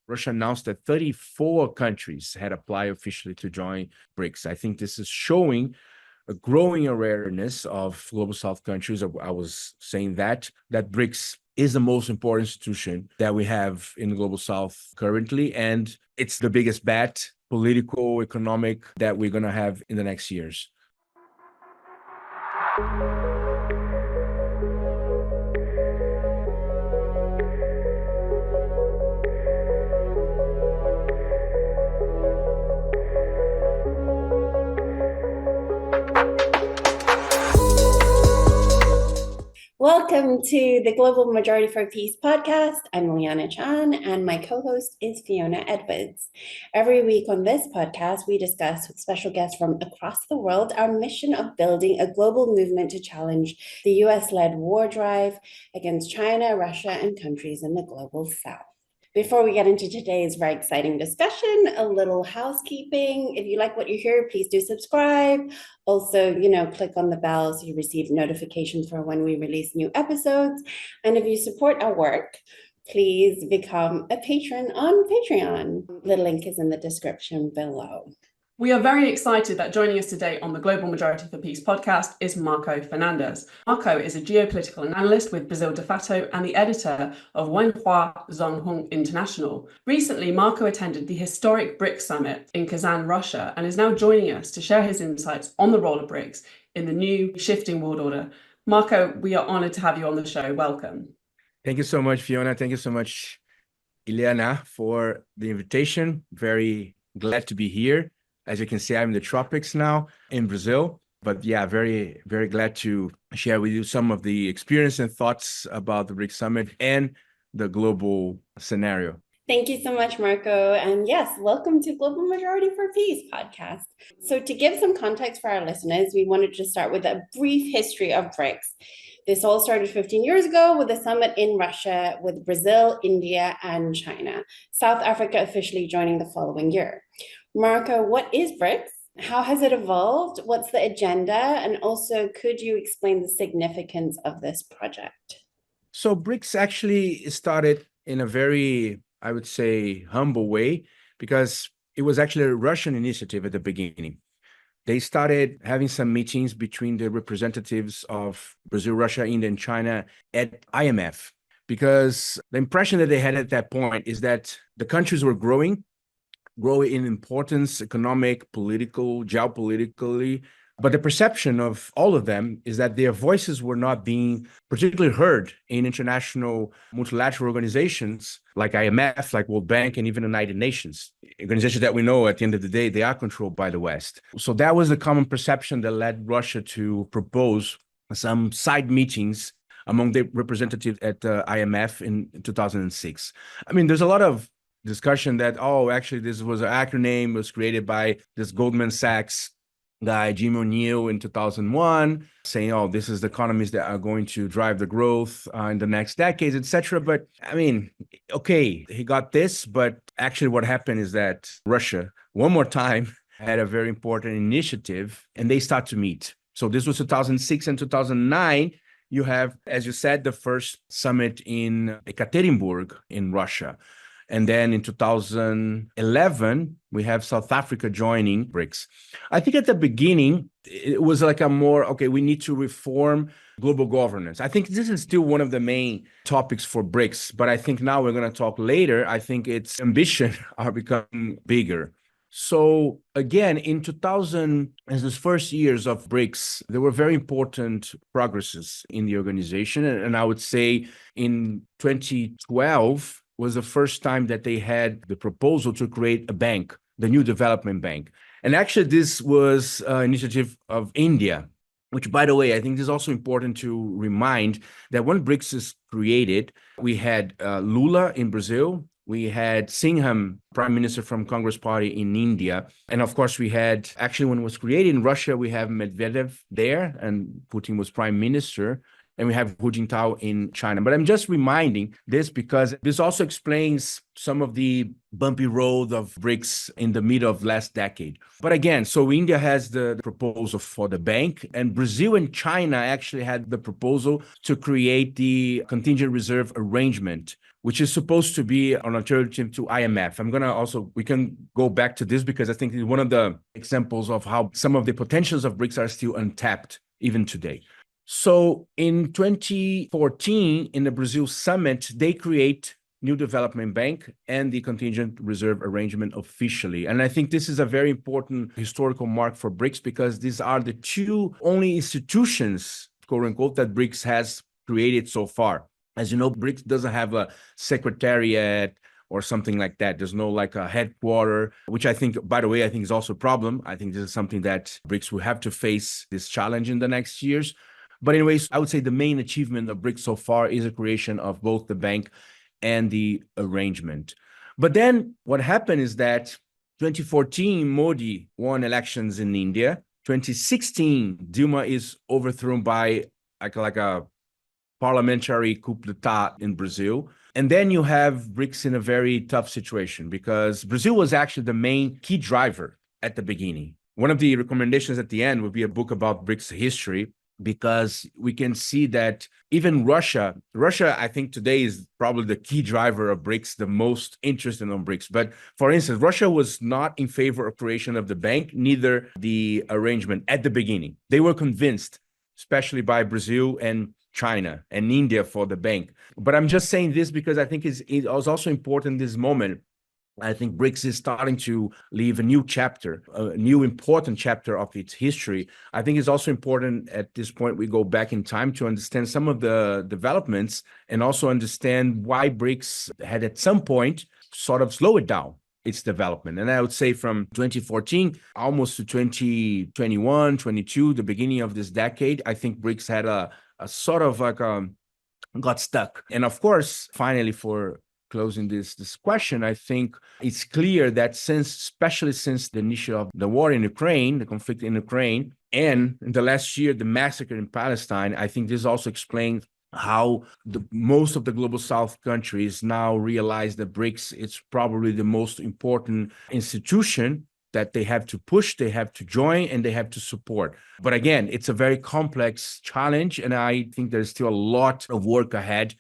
Russia announced that 34 countries had applied officially to join BRICS. I think this is showing a growing awareness of Global South countries. I was saying that BRICS is the most important institution that we have in the Global South currently, and it's the biggest bet, political, economic, that we're going to have in the next years. Welcome to the Global Majority for Peace podcast. I'm Ileana Chan, and my co-host is Fiona Edwards. Every week on this podcast, we discuss with special guests from across the world our mission of building a global movement to challenge the US-led war drive against China, Russia, and countries in the Global South. Before we get into today's very exciting discussion, a little housekeeping. If you like what you hear, please do subscribe. Also, click on the bell so you receive notifications for when we release new episodes. And if you support our work, please become a patron on Patreon. The link is in the description below. We are very excited that joining us today on the Global Majority for Peace podcast is Marco Fernandes. Marco is a geopolitical analyst with Brasil de Fato and the editor of Wenhua Zongheng International. Recently, Marco attended the historic BRICS Summit in Kazan, Russia, and is now joining us to share his insights on the role of BRICS in the new shifting world order. Marco, we are honored to have you on the show. Welcome. Thank you so much, Fiona. Thank you so much, Ileana, for the invitation. Very glad to be here. As you can see, I'm in the tropics now in Brazil, but yeah, very, very glad to share with you some of the experience and thoughts about the BRICS Summit and the global scenario. Thank you so much, Marco. And yes, welcome to Global Majority for Peace podcast. So to give some context for our listeners, we wanted to start with a brief history of BRICS. This all started 15 years ago with a summit in Russia with Brazil, India, and China. South Africa officially joining the following year. Marco, what is BRICS? How has it evolved? What's the agenda? And also, could you explain the significance of this project? So BRICS actually started in a very, I would say, humble way, because it was actually a Russian initiative at the beginning. They started having some meetings between the representatives of Brazil, Russia, India, and China at IMF, because the impression that they had at that point is that the countries were growing in importance, economic, political, geopolitically. But the perception of all of them is that their voices were not being particularly heard in international multilateral organizations like IMF, like World Bank, and even the United Nations, organizations that we know at the end of the day, they are controlled by the West. So that was the common perception that led Russia to propose some side meetings among the representatives at the IMF in 2006. I mean, there's a lot of discussion that, actually, this was an acronym, was created by this Goldman Sachs guy, Jim O'Neill, in 2001, saying, this is the economies that are going to drive the growth in the next decades, etc. But I mean, okay, he got this, but actually what happened is that Russia, one more time, had a very important initiative, and they start to meet. So this was 2006 and 2009. You have, as you said, the first summit in Ekaterinburg in Russia. And then in 2011, we have South Africa joining BRICS. I think at the beginning, it was like a more, we need to reform global governance. I think this is still one of the main topics for BRICS, but I think now we're going to talk later. I think its ambition are becoming bigger. So again, in 2000, as the first years of BRICS, there were very important progresses in the organization. And I would say in 2012, was the first time that they had the proposal to create a bank, the New Development Bank. And actually, this was an initiative of India, which, by the way, I think this is also important to remind that when BRICS is created, we had Lula in Brazil, we had Singham, Prime Minister from Congress Party in India. And of course, we had, actually, when it was created in Russia, we have Medvedev there, and Putin was Prime Minister. And we have Hu Jintao in China. But I'm just reminding this because this also explains some of the bumpy road of BRICS in the middle of last decade. But again, so India has the proposal for the bank, and Brazil and China actually had the proposal to create the contingent reserve arrangement, which is supposed to be an alternative to IMF. We can go back to this because I think it's one of the examples of how some of the potentials of BRICS are still untapped even today. So in 2014, in the Brazil Summit, they create New Development Bank and the Contingent Reserve Arrangement officially. And I think this is a very important historical mark for BRICS because these are the two only institutions, quote unquote, that BRICS has created so far. As you know, BRICS doesn't have a secretariat or something like that. There's no like a headquarter, which I think, by the way, I think is also a problem. I think this is something that BRICS will have to face this challenge in the next years. But anyways, I would say the main achievement of BRICS so far is the creation of both the bank and the arrangement. But then what happened is that 2014, Modi won elections in India. 2016, Dilma is overthrown by like a parliamentary coup d'etat in Brazil. And then you have BRICS in a very tough situation because Brazil was actually the main key driver at the beginning. One of the recommendations at the end would be a book about BRICS history, because we can see that even Russia, I think today is probably the key driver of BRICS, the most interested in BRICS. But for instance, Russia was not in favor of creation of the bank, neither the arrangement at the beginning. They were convinced, especially by Brazil and China and India, for the bank. But I'm just saying this because I think it was also important in this moment. I think BRICS is starting to leave a new chapter, a new important chapter of its history. I think it's also important at this point we go back in time to understand some of the developments and also understand why BRICS had at some point sort of slowed down its development. And I would say from 2014 almost to 2021, 22, the beginning of this decade, I think BRICS had a sort of like got stuck. And of course, finally, for closing this question, I think it's clear that especially since the initial of the war in Ukraine, the conflict in Ukraine, and in the last year, the massacre in Palestine, I think this also explains how most of the global South countries now realize that BRICS is probably the most important institution that they have to push, they have to join, and they have to support. But again, it's a very complex challenge, and I think there's still a lot of work ahead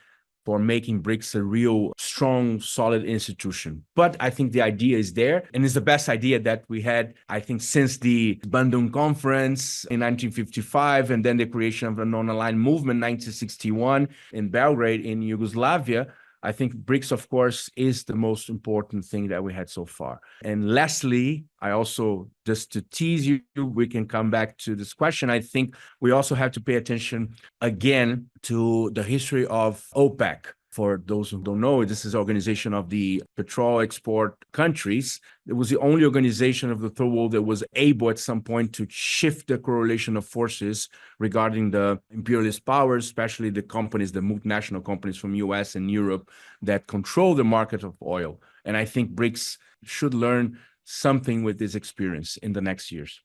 for making BRICS a real strong, solid institution. But I think the idea is there, and it's the best idea that we had, I think, since the Bandung Conference in 1955, and then the creation of the non-aligned movement in 1961 in Belgrade in Yugoslavia. I think BRICS, of course, is the most important thing that we had so far. And lastly, I also, just to tease you, we can come back to this question. I think we also have to pay attention again to the history of OPEC. For those who don't know, this is an organization of the petrol export countries. It was the only organization of the third world that was able at some point to shift the correlation of forces regarding the imperialist powers, especially the companies, the multinational companies from US and Europe that control the market of oil. And I think BRICS should learn something with this experience in the next years.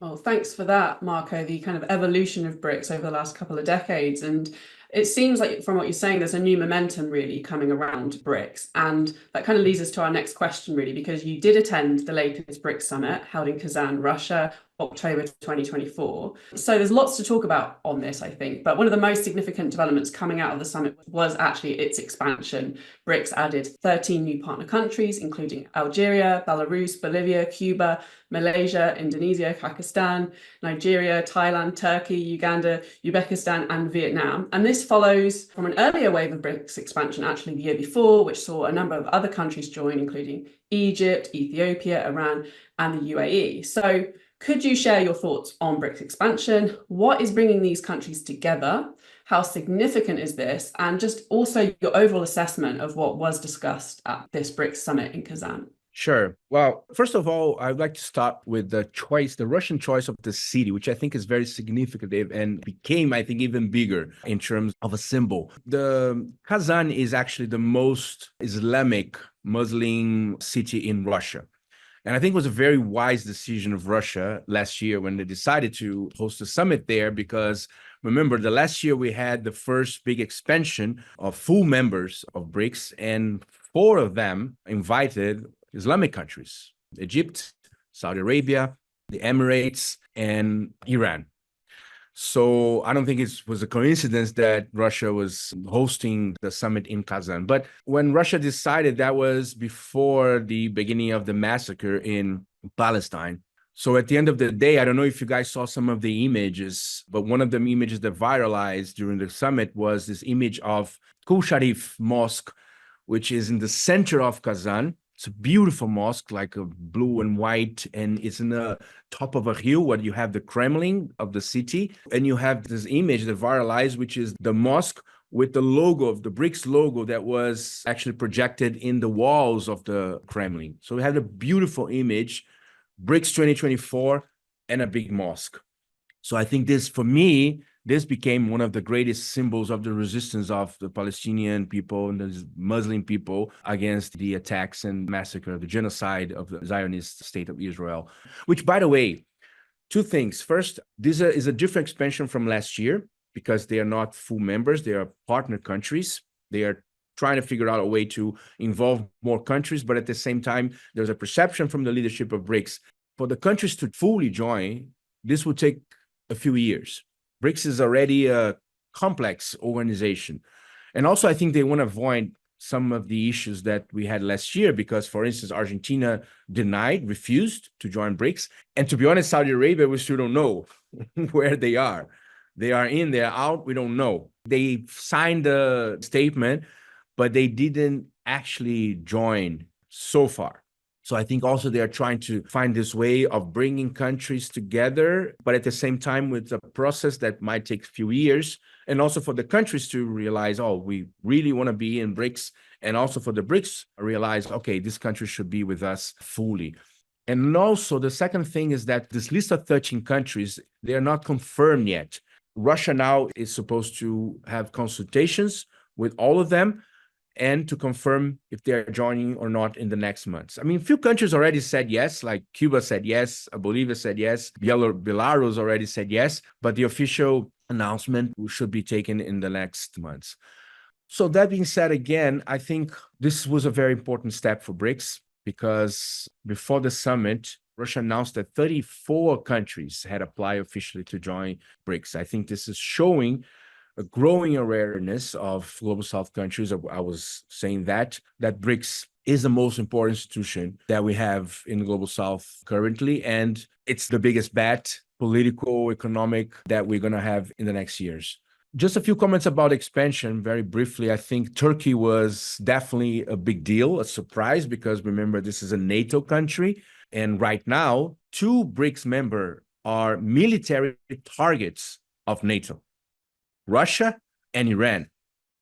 Well, thanks for that, Marco, the kind of evolution of BRICS over the last couple of decades. And it seems like from what you're saying, there's a new momentum really coming around BRICS. And that kind of leads us to our next question, really, because you did attend the latest BRICS Summit held in Kazan, Russia, October 2024. So there's lots to talk about on this, I think. But one of the most significant developments coming out of the summit was actually its expansion. BRICS added 13 new partner countries, including Algeria, Belarus, Bolivia, Cuba, Malaysia, Indonesia, Pakistan, Nigeria, Thailand, Turkey, Uganda, Uzbekistan, and Vietnam. And this follows from an earlier wave of BRICS expansion, actually the year before, which saw a number of other countries join, including Egypt, Ethiopia, Iran, and the UAE. So could you share your thoughts on BRICS expansion? What is bringing these countries together? How significant is this? And just also your overall assessment of what was discussed at this BRICS summit in Kazan. Sure. Well, first of all, I'd like to start with the Russian choice of the city, which I think is very significant and became, I think, even bigger in terms of a symbol. The Kazan is actually the most Islamic Muslim city in Russia. And I think it was a very wise decision of Russia last year when they decided to host a summit there, because remember, the last year we had the first big expansion of full members of BRICS, and 4 of them invited Islamic countries: Egypt, Saudi Arabia, the Emirates, and Iran. So I don't think it was a coincidence that Russia was hosting the summit in Kazan. But when Russia decided, that was before the beginning of the massacre in Palestine. So at the end of the day, I don't know if you guys saw some of the images, but one of the images that viralized during the summit was this image of Kul Sharif Mosque, which is in the center of Kazan. It's a beautiful mosque, like a blue and white, and it's in the top of a hill where you have the Kremlin of the city, and you have this image that viralized, which is the mosque with the logo of the BRICS logo that was actually projected in the walls of the Kremlin. So we have a beautiful image, BRICS 2024, and a big mosque. So I think this, for me, this became one of the greatest symbols of the resistance of the Palestinian people and the Muslim people against the attacks and massacre, the genocide of the Zionist state of Israel. Which, by the way, two things. First, this is a different expansion from last year because they are not full members. They are partner countries. They are trying to figure out a way to involve more countries, but at the same time, there's a perception from the leadership of BRICS. For the countries to fully join, this will take a few years. BRICS is already a complex organization. And also, I think they want to avoid some of the issues that we had last year because, for instance, Argentina refused to join BRICS. And to be honest, Saudi Arabia, we still don't know where they are. They are in, they're out, we don't know. They signed a statement, but they didn't actually join so far. So I think also they are trying to find this way of bringing countries together, but at the same time with a process that might take a few years, and also for the countries to realize, oh, we really want to be in BRICS, and also for the BRICS realize, okay, this country should be with us fully. And also the second thing is that this list of 13 countries, they are not confirmed yet. Russia now is supposed to have consultations with all of them, and to confirm if they're joining or not in the next months. I mean, a few countries already said yes, like Cuba said yes, Bolivia said yes, Belarus already said yes, but the official announcement should be taken in the next months. So that being said, again, I think this was a very important step for BRICS because before the summit, Russia announced that 34 countries had applied officially to join BRICS. I think this is showing a growing awareness of Global South countries. I was saying that BRICS is the most important institution that we have in the Global South currently, and it's the biggest bet, political, economic, that we're going to have in the next years. Just a few comments about expansion, very briefly. I think Turkey was definitely a big deal, a surprise, because remember, this is a NATO country, and right now, 2 BRICS members are military targets of NATO. Russia and Iran.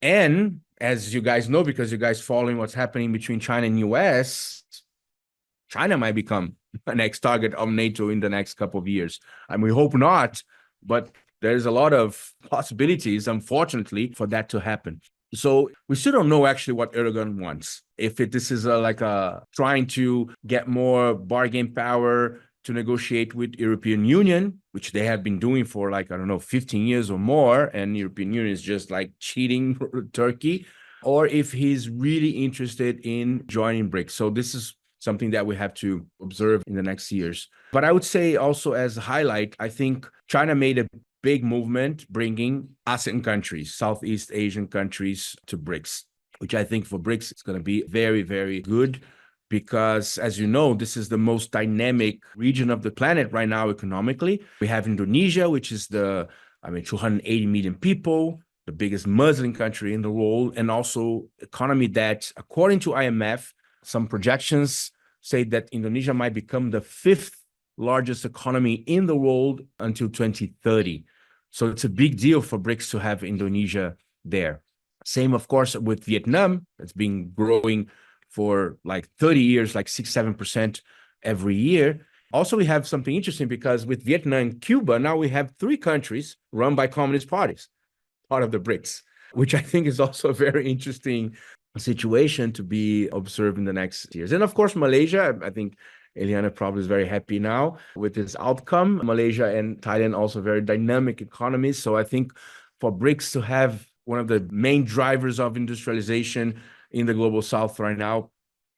And as you guys know, because you guys following what's happening between China and US, China might become the next target of NATO in the next couple of years. And we hope not, but there's a lot of possibilities, unfortunately, for that to happen. So we still don't know actually what Erdogan wants. If this is trying to get more bargain power to negotiate with European Union, which they have been doing for 15 years or more, and European Union is just cheating Turkey, or if he's really interested in joining BRICS. So this is something that we have to observe in the next years. But I would say also as a highlight, I think China made a big movement bringing ASEAN countries, Southeast Asian countries to BRICS, which I think for BRICS is going to be very, very good. Because, as you know, this is the most dynamic region of the planet right now economically. We have Indonesia, which is 280 million people, the biggest Muslim country in the world, and also economy that, according to IMF, some projections say that Indonesia might become the 5th largest economy in the world until 2030. So it's a big deal for BRICS to have Indonesia there. Same, of course, with Vietnam. It's been growing for 30 years, 6-7% every year. Also, we have something interesting because with Vietnam and Cuba, now we have 3 countries run by communist parties, part of the BRICS, which I think is also a very interesting situation to be observed in the next years. And of course, Malaysia, I think Ileana probably is very happy now with this outcome. Malaysia and Thailand also very dynamic economies. So I think for BRICS to have one of the main drivers of industrialization in the Global South right now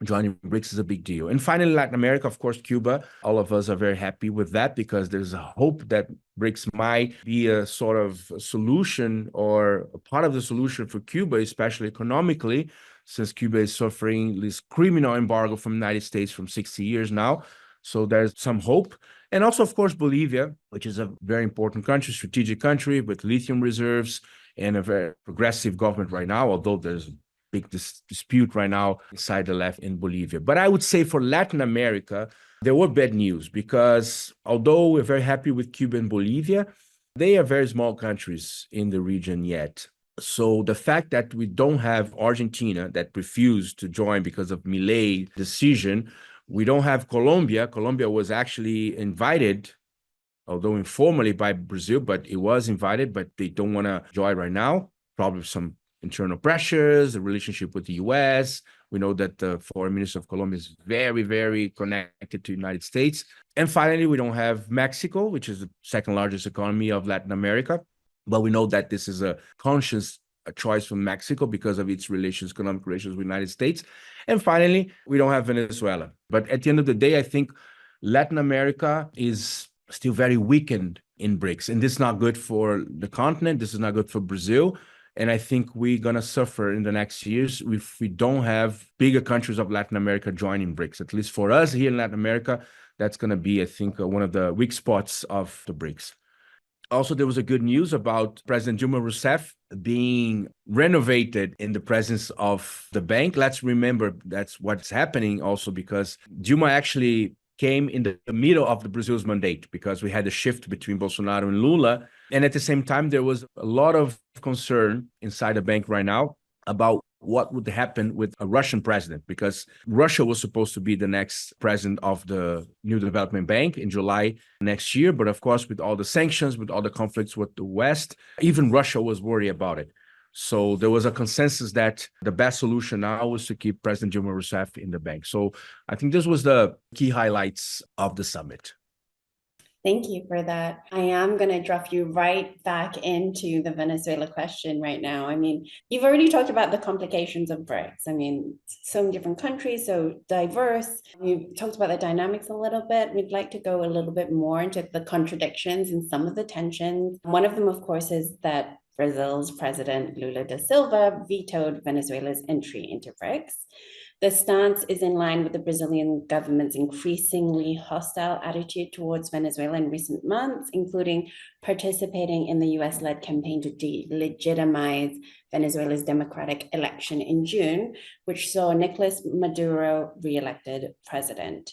joining BRICS is a big deal. And finally, Latin America, of course, Cuba. All of us are very happy with that because there's a hope that BRICS might be a sort of solution or a part of the solution for Cuba, especially economically, since Cuba is suffering this criminal embargo from the United States from 60 years now. So there's some hope. And also, of course, Bolivia, which is a very important country, strategic country with lithium reserves and a very progressive government right now, although there's big dispute right now inside the left in Bolivia. But I would say for Latin America, there were bad news because although we're very happy with Cuba and Bolivia, they are very small countries in the region yet. So the fact that we don't have Argentina that refused to join because of Milei decision, we don't have Colombia. Colombia was actually invited, although informally by Brazil, but it was invited, but they don't want to join right now. Probably some internal pressures, the relationship with the US. We know that the foreign minister of Colombia is very, very connected to the United States. And finally, we don't have Mexico, which is the second largest economy of Latin America. But we know that this is a conscious choice from Mexico because of its relations, economic relations with the United States. And finally, we don't have Venezuela. But at the end of the day, I think Latin America is still very weakened in BRICS. And this is not good for the continent. This is not good for Brazil. And I think we're going to suffer in the next years if we don't have bigger countries of Latin America joining BRICS. At least for us here in Latin America, that's going to be, I think, one of the weak spots of the BRICS. Also, there was a good news about President Dilma Rousseff being renovated in the presence of the bank. Let's remember that's what's happening also because Dilma actually came in the middle of the Brazil's mandate because we had a shift between Bolsonaro and Lula. And at the same time, there was a lot of concern inside the bank right now about what would happen with a Russian president, because Russia was supposed to be the next president of the New Development Bank in July next year. But of course, with all the sanctions, with all the conflicts with the West, even Russia was worried about it. So there was a consensus that the best solution now was to keep President Dilma Rousseff in the bank. So I think this was the key highlights of the summit. Thank you for that. I am going to drop you right back into the Venezuela question right now. I mean, you've already talked about the complications of BRICS. I mean, so many different countries, so diverse. You've talked about the dynamics a little bit. We'd like to go a little bit more into the contradictions and some of the tensions. One of them, of course, is that Brazil's President Lula da Silva vetoed Venezuela's entry into BRICS. The stance is in line with the Brazilian government's increasingly hostile attitude towards Venezuela in recent months, including participating in the US-led campaign to delegitimize Venezuela's democratic election in June, which saw Nicolas Maduro re-elected president.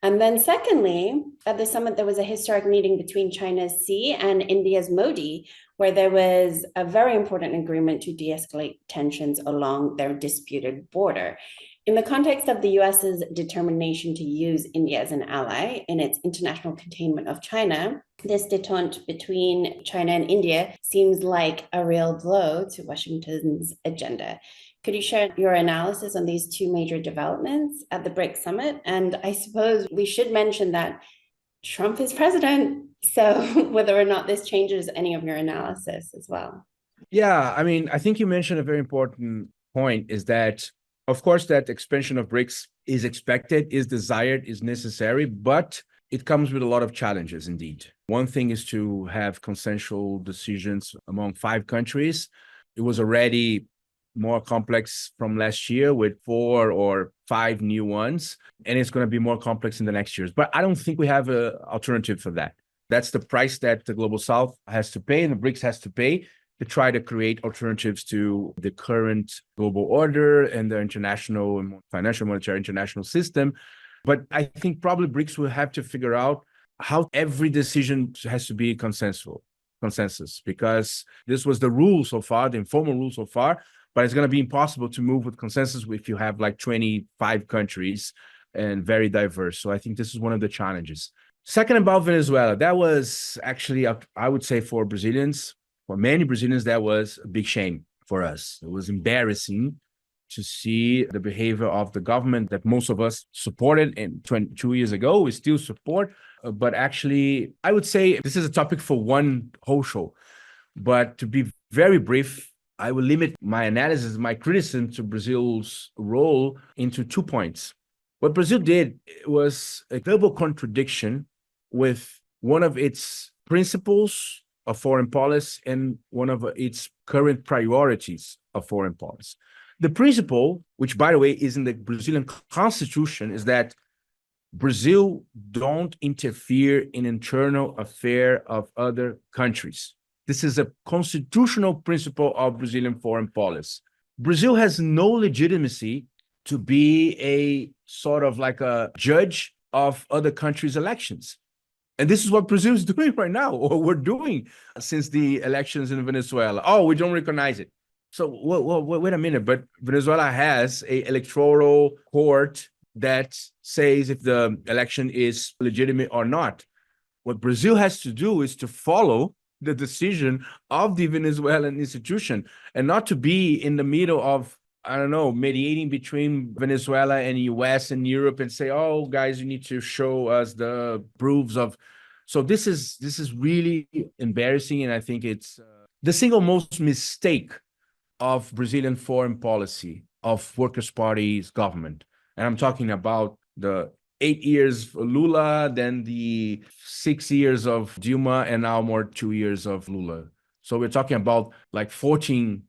And then secondly, at the summit, there was a historic meeting between China's Xi and India's Modi, where there was a very important agreement to de-escalate tensions along their disputed border. In the context of the US's determination to use India as an ally in its international containment of China, this détente between China and India seems like a real blow to Washington's agenda. Could you share your analysis on these two major developments at the BRICS Summit? And I suppose we should mention that Trump is president, so whether or not this changes any of your analysis as well. Yeah, I mean, I think you mentioned a very important point is that, of course, that expansion of BRICS is expected, is desired, is necessary, but it comes with a lot of challenges indeed. One thing is to have consensual decisions among 5 countries. It was already more complex from last year with 4 or 5 new ones, and it's going to be more complex in the next years. But I don't think we have an alternative for that. That's the price that the Global South has to pay and the BRICS has to pay to try to create alternatives to the current global order and the international and financial monetary international system. But I think probably BRICS will have to figure out how every decision has to be consensus, because this was the rule so far, the informal rule so far, but it's going to be impossible to move with consensus if you have like 25 countries and very diverse. So I think this is one of the challenges. Second, about Venezuela, that was actually, I would say for Brazilians, for many Brazilians, that was a big shame for us. It was embarrassing to see the behavior of the government that most of us supported 22 years ago. We still support, but actually, I would say this is a topic for one whole show. But to be very brief, I will limit my analysis, my criticism to Brazil's role into 2 points. What Brazil did was a double contradiction with one of its principles of foreign policy and one of its current priorities of foreign policy. The principle, which by the way is in the Brazilian constitution, is that Brazil don't interfere in internal affairs of other countries. This is a constitutional principle of Brazilian foreign policy. Brazil has no legitimacy to be a sort of like a judge of other countries' elections. And this is what Brazil is doing right now, or we're doing since the elections in Venezuela. Oh, we don't recognize it. So wait a minute, but Venezuela has an electoral court that says if the election is legitimate or not. What Brazil has to do is to follow the decision of the Venezuelan institution and not to be in the middle of, I don't know, mediating between Venezuela and US and Europe and say, oh, guys, you need to show us the proofs of. So this is really embarrassing. And I think it's the single most mistake of Brazilian foreign policy of Workers' Party's government. And I'm talking about the 8 years for Lula, then the 6 years of Dilma, and now more 2 years of Lula. So we're talking about like 16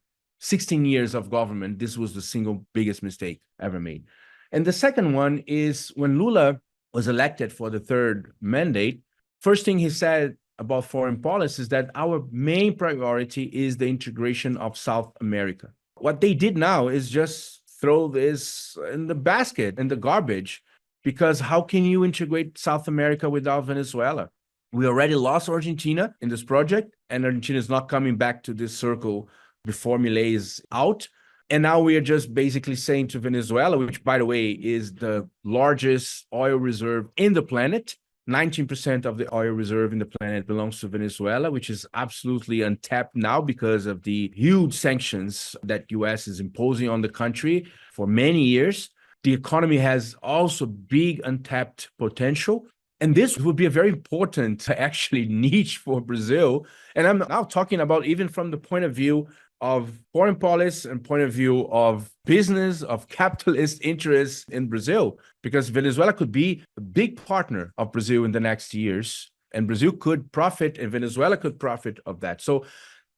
years of government. This was the single biggest mistake ever made. And the second one is when Lula was elected for the third mandate, first thing he said about foreign policy is that our main priority is the integration of South America. What they did now is just throw this in the basket, in the garbage, because how can you integrate South America without Venezuela? We already lost Argentina in this project, and Argentina is not coming back to this circle before Milei is out. And now we are just basically saying to Venezuela, which, by the way, is the largest oil reserve in the planet. 19% of the oil reserve in the planet belongs to Venezuela, which is absolutely untapped now because of the huge sanctions that US is imposing on the country for many years. The economy has also big untapped potential. And this would be a very important, actually, niche for Brazil. And I'm now talking about even from the point of view of foreign policy and point of view of business, of capitalist interests in Brazil, because Venezuela could be a big partner of Brazil in the next years, and Brazil could profit and Venezuela could profit of that. So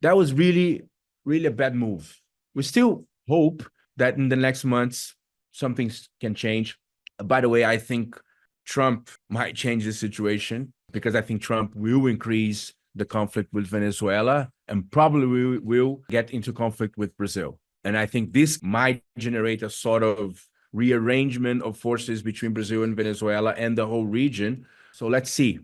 that was really, really a bad move. We still hope that in the next months, some things can change. By the way, I think Trump might change the situation because I think Trump will increase the conflict with Venezuela and probably will get into conflict with Brazil. And I think this might generate a sort of rearrangement of forces between Brazil and Venezuela and the whole region. So let's see.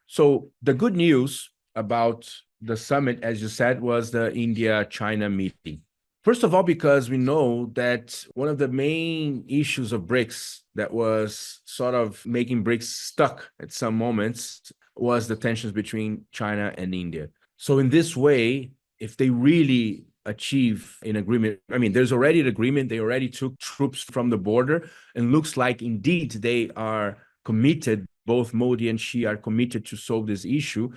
So the good news about the summit, as you said, was the India-China meeting. First of all, because we know that one of the main issues of BRICS that was sort of making BRICS stuck at some moments was the tensions between China and India. So in this way, if they really achieve an agreement, I mean, there's already an agreement. They already took troops from the border, and looks like indeed they are committed, both Modi and Xi are committed to solve this issue.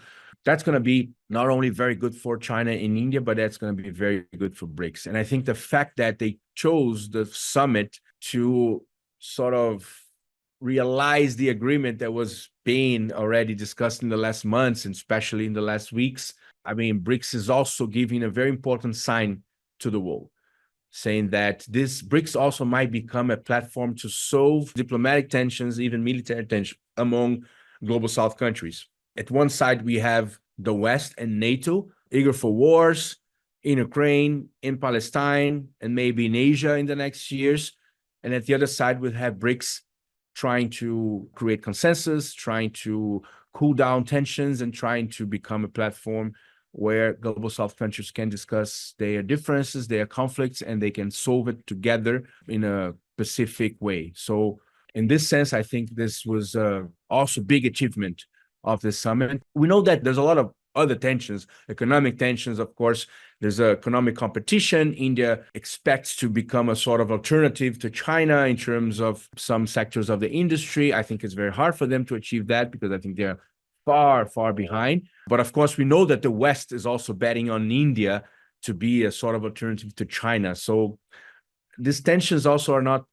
That's going to be not only very good for China and India, but that's going to be very good for BRICS. And I think the fact that they chose the summit to sort of realize the agreement that was being already discussed in the last months, and especially in the last weeks, I mean, BRICS is also giving a very important sign to the world, saying that this BRICS also might become a platform to solve diplomatic tensions, even military tensions among global South countries. At one side, we have the West and NATO, eager for wars in Ukraine, in Palestine, and maybe in Asia in the next years. And at the other side, we have BRICS trying to create consensus, trying to cool down tensions, and trying to become a platform where global South countries can discuss their differences, their conflicts, and they can solve it together in a specific way. So in this sense, I think this was also a big achievement of this summit. We know that there's a lot of other tensions, economic tensions, of course. There's economic competition. India expects to become a sort of alternative to China in terms of some sectors of the industry. I think it's very hard for them to achieve that because I think they're far, far behind. But of course, we know that the West is also betting on India to be a sort of alternative to China. So these tensions also are not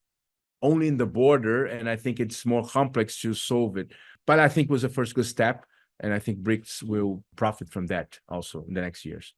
only in the border, and I think it's more complex to solve it. But I think it was a first good step, and I think BRICS will profit from that also in the next years.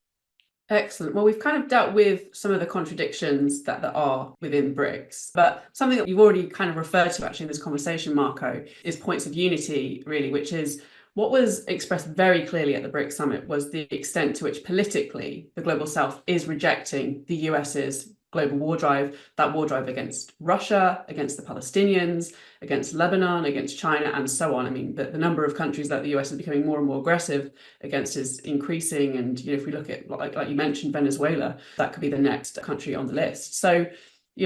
Excellent. Well, we've kind of dealt with some of the contradictions that there are within BRICS, but something that you've already kind of referred to actually in this conversation, Marco, is points of unity, really, which is what was expressed very clearly at the BRICS Summit was the extent to which politically the Global South is rejecting the US's global war drive, that war drive against Russia, against the Palestinians, against Lebanon, against China, and so on. I mean, the number of countries that the US is becoming more and more aggressive against is increasing. And if we look at, like you mentioned, Venezuela, that could be the next country on the list. So,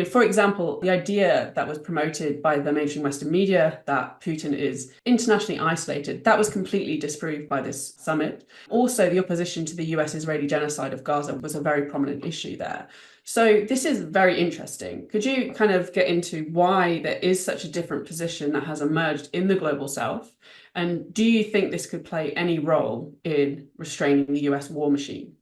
for example, the idea that was promoted by the mainstream Western media that Putin is internationally isolated, that was completely disproved by this summit. Also, the opposition to the US-Israeli genocide of Gaza was a very prominent issue there. So this is very interesting. Could you kind of get into why there is such a different position that has emerged in the Global South? And do you think this could play any role in restraining the US war machine?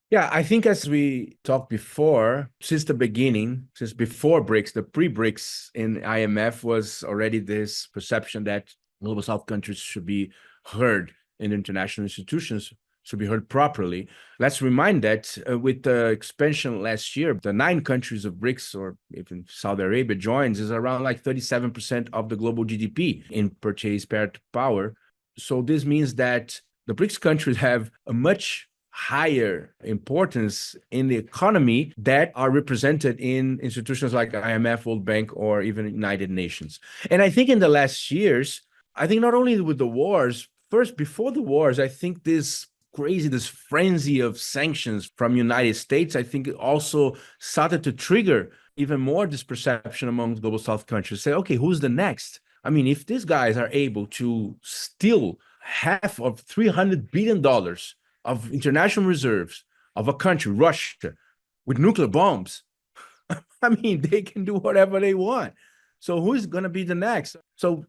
Yeah, I think as we talked before, since the beginning, since before BRICS, the pre-BRICS in IMF was already this perception that Global South countries should be heard in international institutions, should be heard properly. Let's remind that with the expansion last year, the 9 countries of BRICS, or even Saudi Arabia joins, is around like 37% of the global GDP in purchase power. So this means that the BRICS countries have a much higher importance in the economy that are represented in institutions like IMF, World Bank, or even United Nations. And I think in the last years, I think not only with the wars, first, before the wars, I think this frenzy of sanctions from United States, I think it also started to trigger even more this perception among Global South countries. Say, okay, who's the next? I mean, if these guys are able to steal half of $300 billion of international reserves of a country, Russia, with nuclear bombs, I mean, they can do whatever they want. So who's going to be the next? So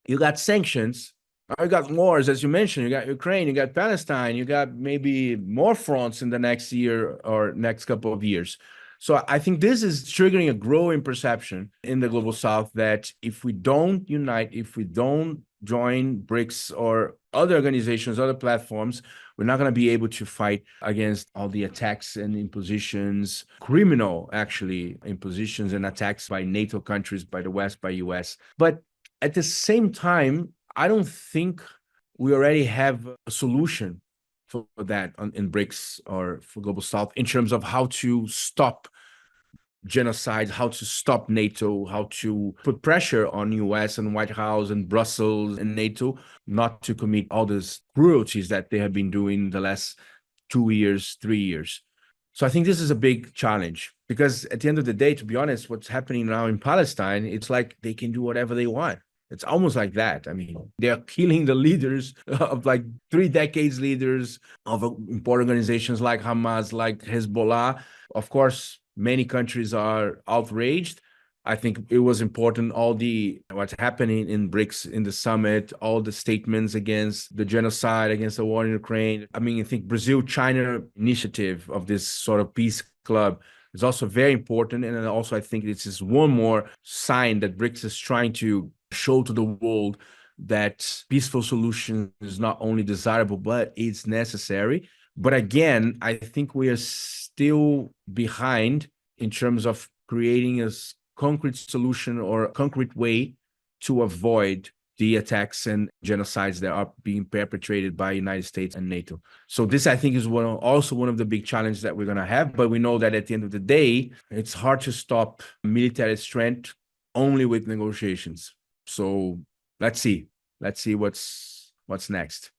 you got sanctions. You got wars, as you mentioned. You got Ukraine, you got Palestine, you got maybe more fronts in the next year or next couple of years. So I think this is triggering a growing perception in the Global South that if we don't unite, if we don't join BRICS or other organizations, other platforms, we're not going to be able to fight against all the attacks and impositions, criminal, actually, impositions and attacks by NATO countries, by the West, by US. But at the same time, I don't think we already have a solution for that in BRICS or for Global South in terms of how to stop genocide, how to stop NATO, how to put pressure on US and White House and Brussels and NATO not to commit all these cruelties that they have been doing the last 2 years, 3 years. So I think this is a big challenge because at the end of the day, to be honest, what's happening now in Palestine, it's like they can do whatever they want. It's almost like that. I mean, they're killing the leaders of like 3 decades leaders of important organizations like Hamas, like Hezbollah. Of course, many countries are outraged. I think it was important, what's happening in BRICS in the summit, all the statements against the genocide, against the war in Ukraine. I mean, I think Brazil-China initiative of this sort of peace club is also very important. And also, I think this is one more sign that BRICS is trying to show to the world that peaceful solution is not only desirable, but it's necessary. But again, I think we are still behind in terms of creating a concrete solution or a concrete way to avoid the attacks and genocides that are being perpetrated by United States and NATO. So this, I think, is also one of the big challenges that we're going to have. But we know that at the end of the day, it's hard to stop military strength only with negotiations. So let's see what's next.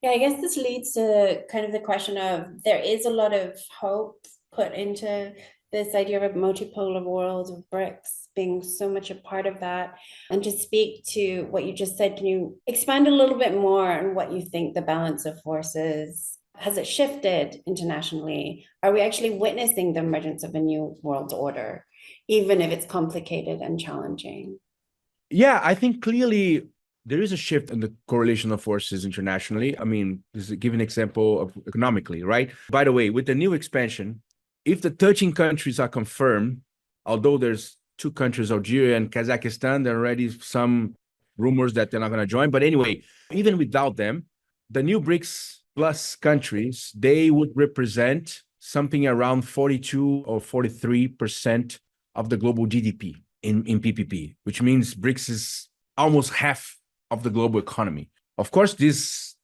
Yeah, I guess this leads to kind of the question of there is a lot of hope put into this idea of a multipolar world of BRICS being so much a part of that. And to speak to what you just said, can you expand a little bit more on what you think the balance of forces? Has it shifted internationally? Are we actually witnessing the emergence of a new world order, even if it's complicated and challenging? Yeah, I think clearly there is a shift in the correlation of forces internationally. I mean, this is a given example of economically, right? By the way, with the new expansion, if the 13 countries are confirmed, although there's 2 countries, Algeria and Kazakhstan, there are already some rumors that they're not going to join. But anyway, even without them, the new BRICS plus countries, they would represent something around 42 or 43% of the global GDP in PPP, which means BRICS is almost half of the global economy. Of course, this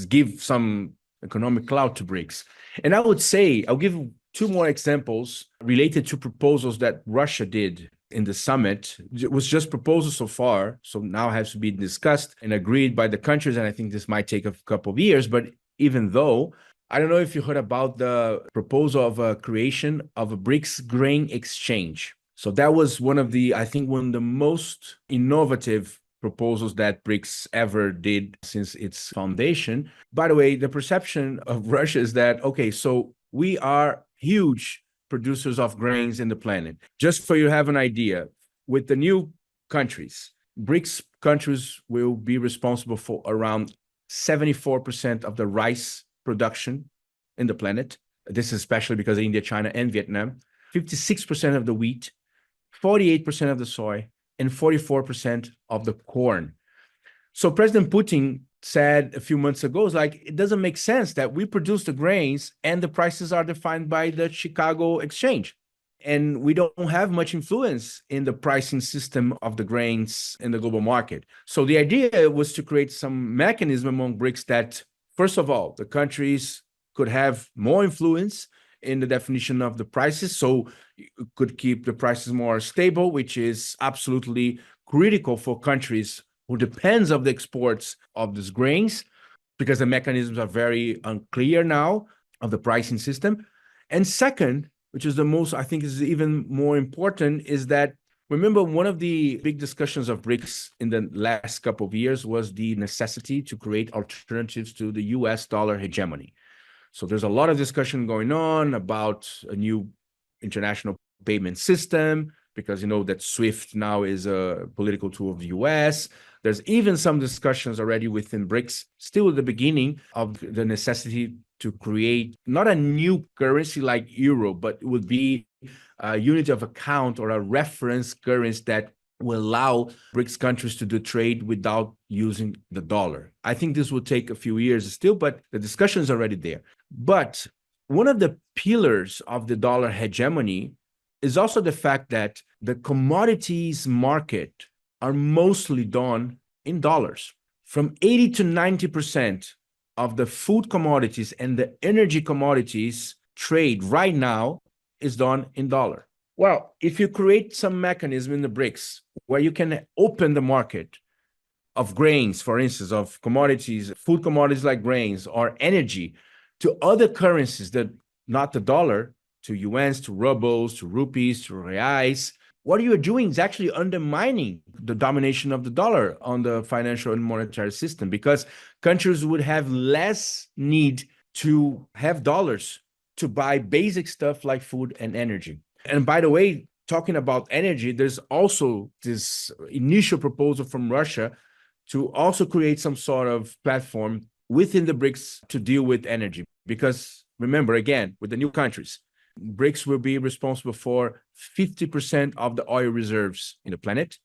give some economic clout to BRICS. And I would say, I'll give 2 more examples related to proposals that Russia did in the summit. It was just proposals so far, so now has to be discussed and agreed by the countries, and I think this might take a couple of years. But even though, I don't know if you heard about the proposal of a creation of a BRICS grain exchange. So that was one of the most innovative proposals that BRICS ever did since its foundation. By the way, the perception of Russia is that, okay, so we are huge producers of grains in the planet. Just for you to have an idea, with the new countries, BRICS countries will be responsible for around 74% of the rice production in the planet. This is especially because of India, China, and Vietnam. 56% of the wheat, 48% of the soy, and 44% of the corn. So President Putin said a few months ago, it's like, it doesn't make sense that we produce the grains and the prices are defined by the Chicago exchange. And we don't have much influence in the pricing system of the grains in the global market. So the idea was to create some mechanism among BRICS that, first of all, the countries could have more influence in the definition of the prices, so you could keep the prices more stable, which is absolutely critical for countries who depends of the exports of these grains, because the mechanisms are very unclear now of the pricing system. And second, which is the most, I think is even more important, is that, remember, one of the big discussions of BRICS in the last couple of years was the necessity to create alternatives to the US dollar hegemony. So there's a lot of discussion going on about a new international payment system, because you know that SWIFT now is a political tool of the US. There's even some discussions already within BRICS, still at the beginning of the necessity to create not a new currency like euro, but it would be a unit of account or a reference currency that will allow BRICS countries to do trade without using the dollar. I think this will take a few years still, but the discussion is already there. But one of the pillars of the dollar hegemony is also the fact that the commodities market are mostly done in dollars. From 80 to 90% of the food commodities and the energy commodities trade right now is done in dollar. Well, if you create some mechanism in the BRICS where you can open the market of grains, for instance, of commodities, food commodities like grains or energy, to other currencies that not the dollar, to yuans, to rubles, to rupees, to reais, what you're doing is actually undermining the domination of the dollar on the financial and monetary system, because countries would have less need to have dollars to buy basic stuff like food and energy. And by the way, talking about energy, there's also this initial proposal from Russia to also create some sort of platform within the BRICS to deal with energy. Because remember, again, with the new countries, BRICS will be responsible for 50% of the oil reserves in the planet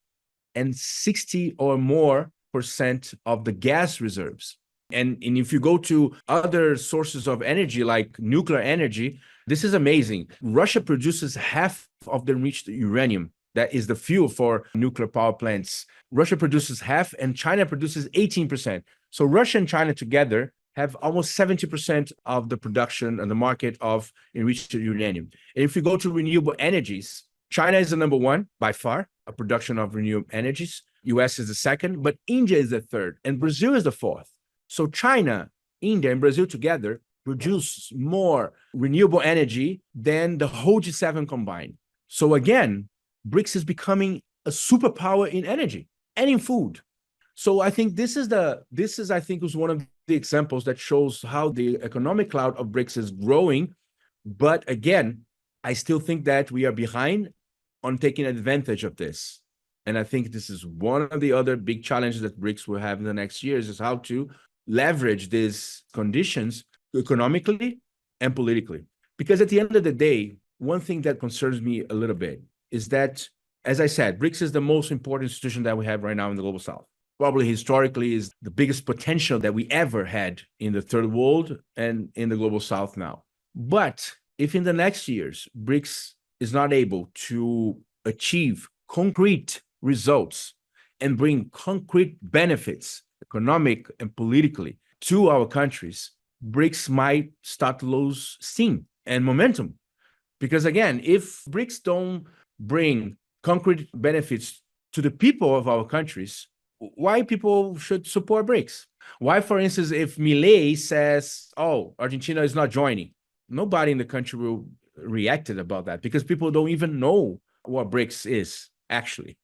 and 60 or more % of the gas reserves. And if you go to other sources of energy like nuclear energy, this is amazing. Russia produces half of the enriched uranium. That is the fuel for nuclear power plants. Russia produces half and China produces 18%. So Russia and China together have almost 70% of the production and the market of enriched uranium. And if you go to renewable energies, China is the number one by far, a production of renewable energies. US is the second, but India is the third, and Brazil is the fourth. So China, India, and Brazil together produce more renewable energy than the whole G7 combined. So again, BRICS is becoming a superpower in energy and in food. So I think this is one of the examples that shows how the economic cloud of BRICS is growing. But again, I still think that we are behind on taking advantage of this. And I think this is one of the other big challenges that BRICS will have in the next years, is how to leverage these conditions economically and politically. Because at the end of the day, one thing that concerns me a little bit is that, as I said, BRICS is the most important institution that we have right now in the Global South. Probably historically is the biggest potential that we ever had in the third world and in the Global South now. But if in the next years, BRICS is not able to achieve concrete results and bring concrete benefits, economic and politically, to our countries, BRICS might start to lose steam and momentum. Because again, if BRICS don't bring concrete benefits to the people of our countries, why people should support BRICS? Why, for instance, if Milei says, oh, Argentina is not joining, nobody in the country will react about that, because people don't even know what BRICS is, actually.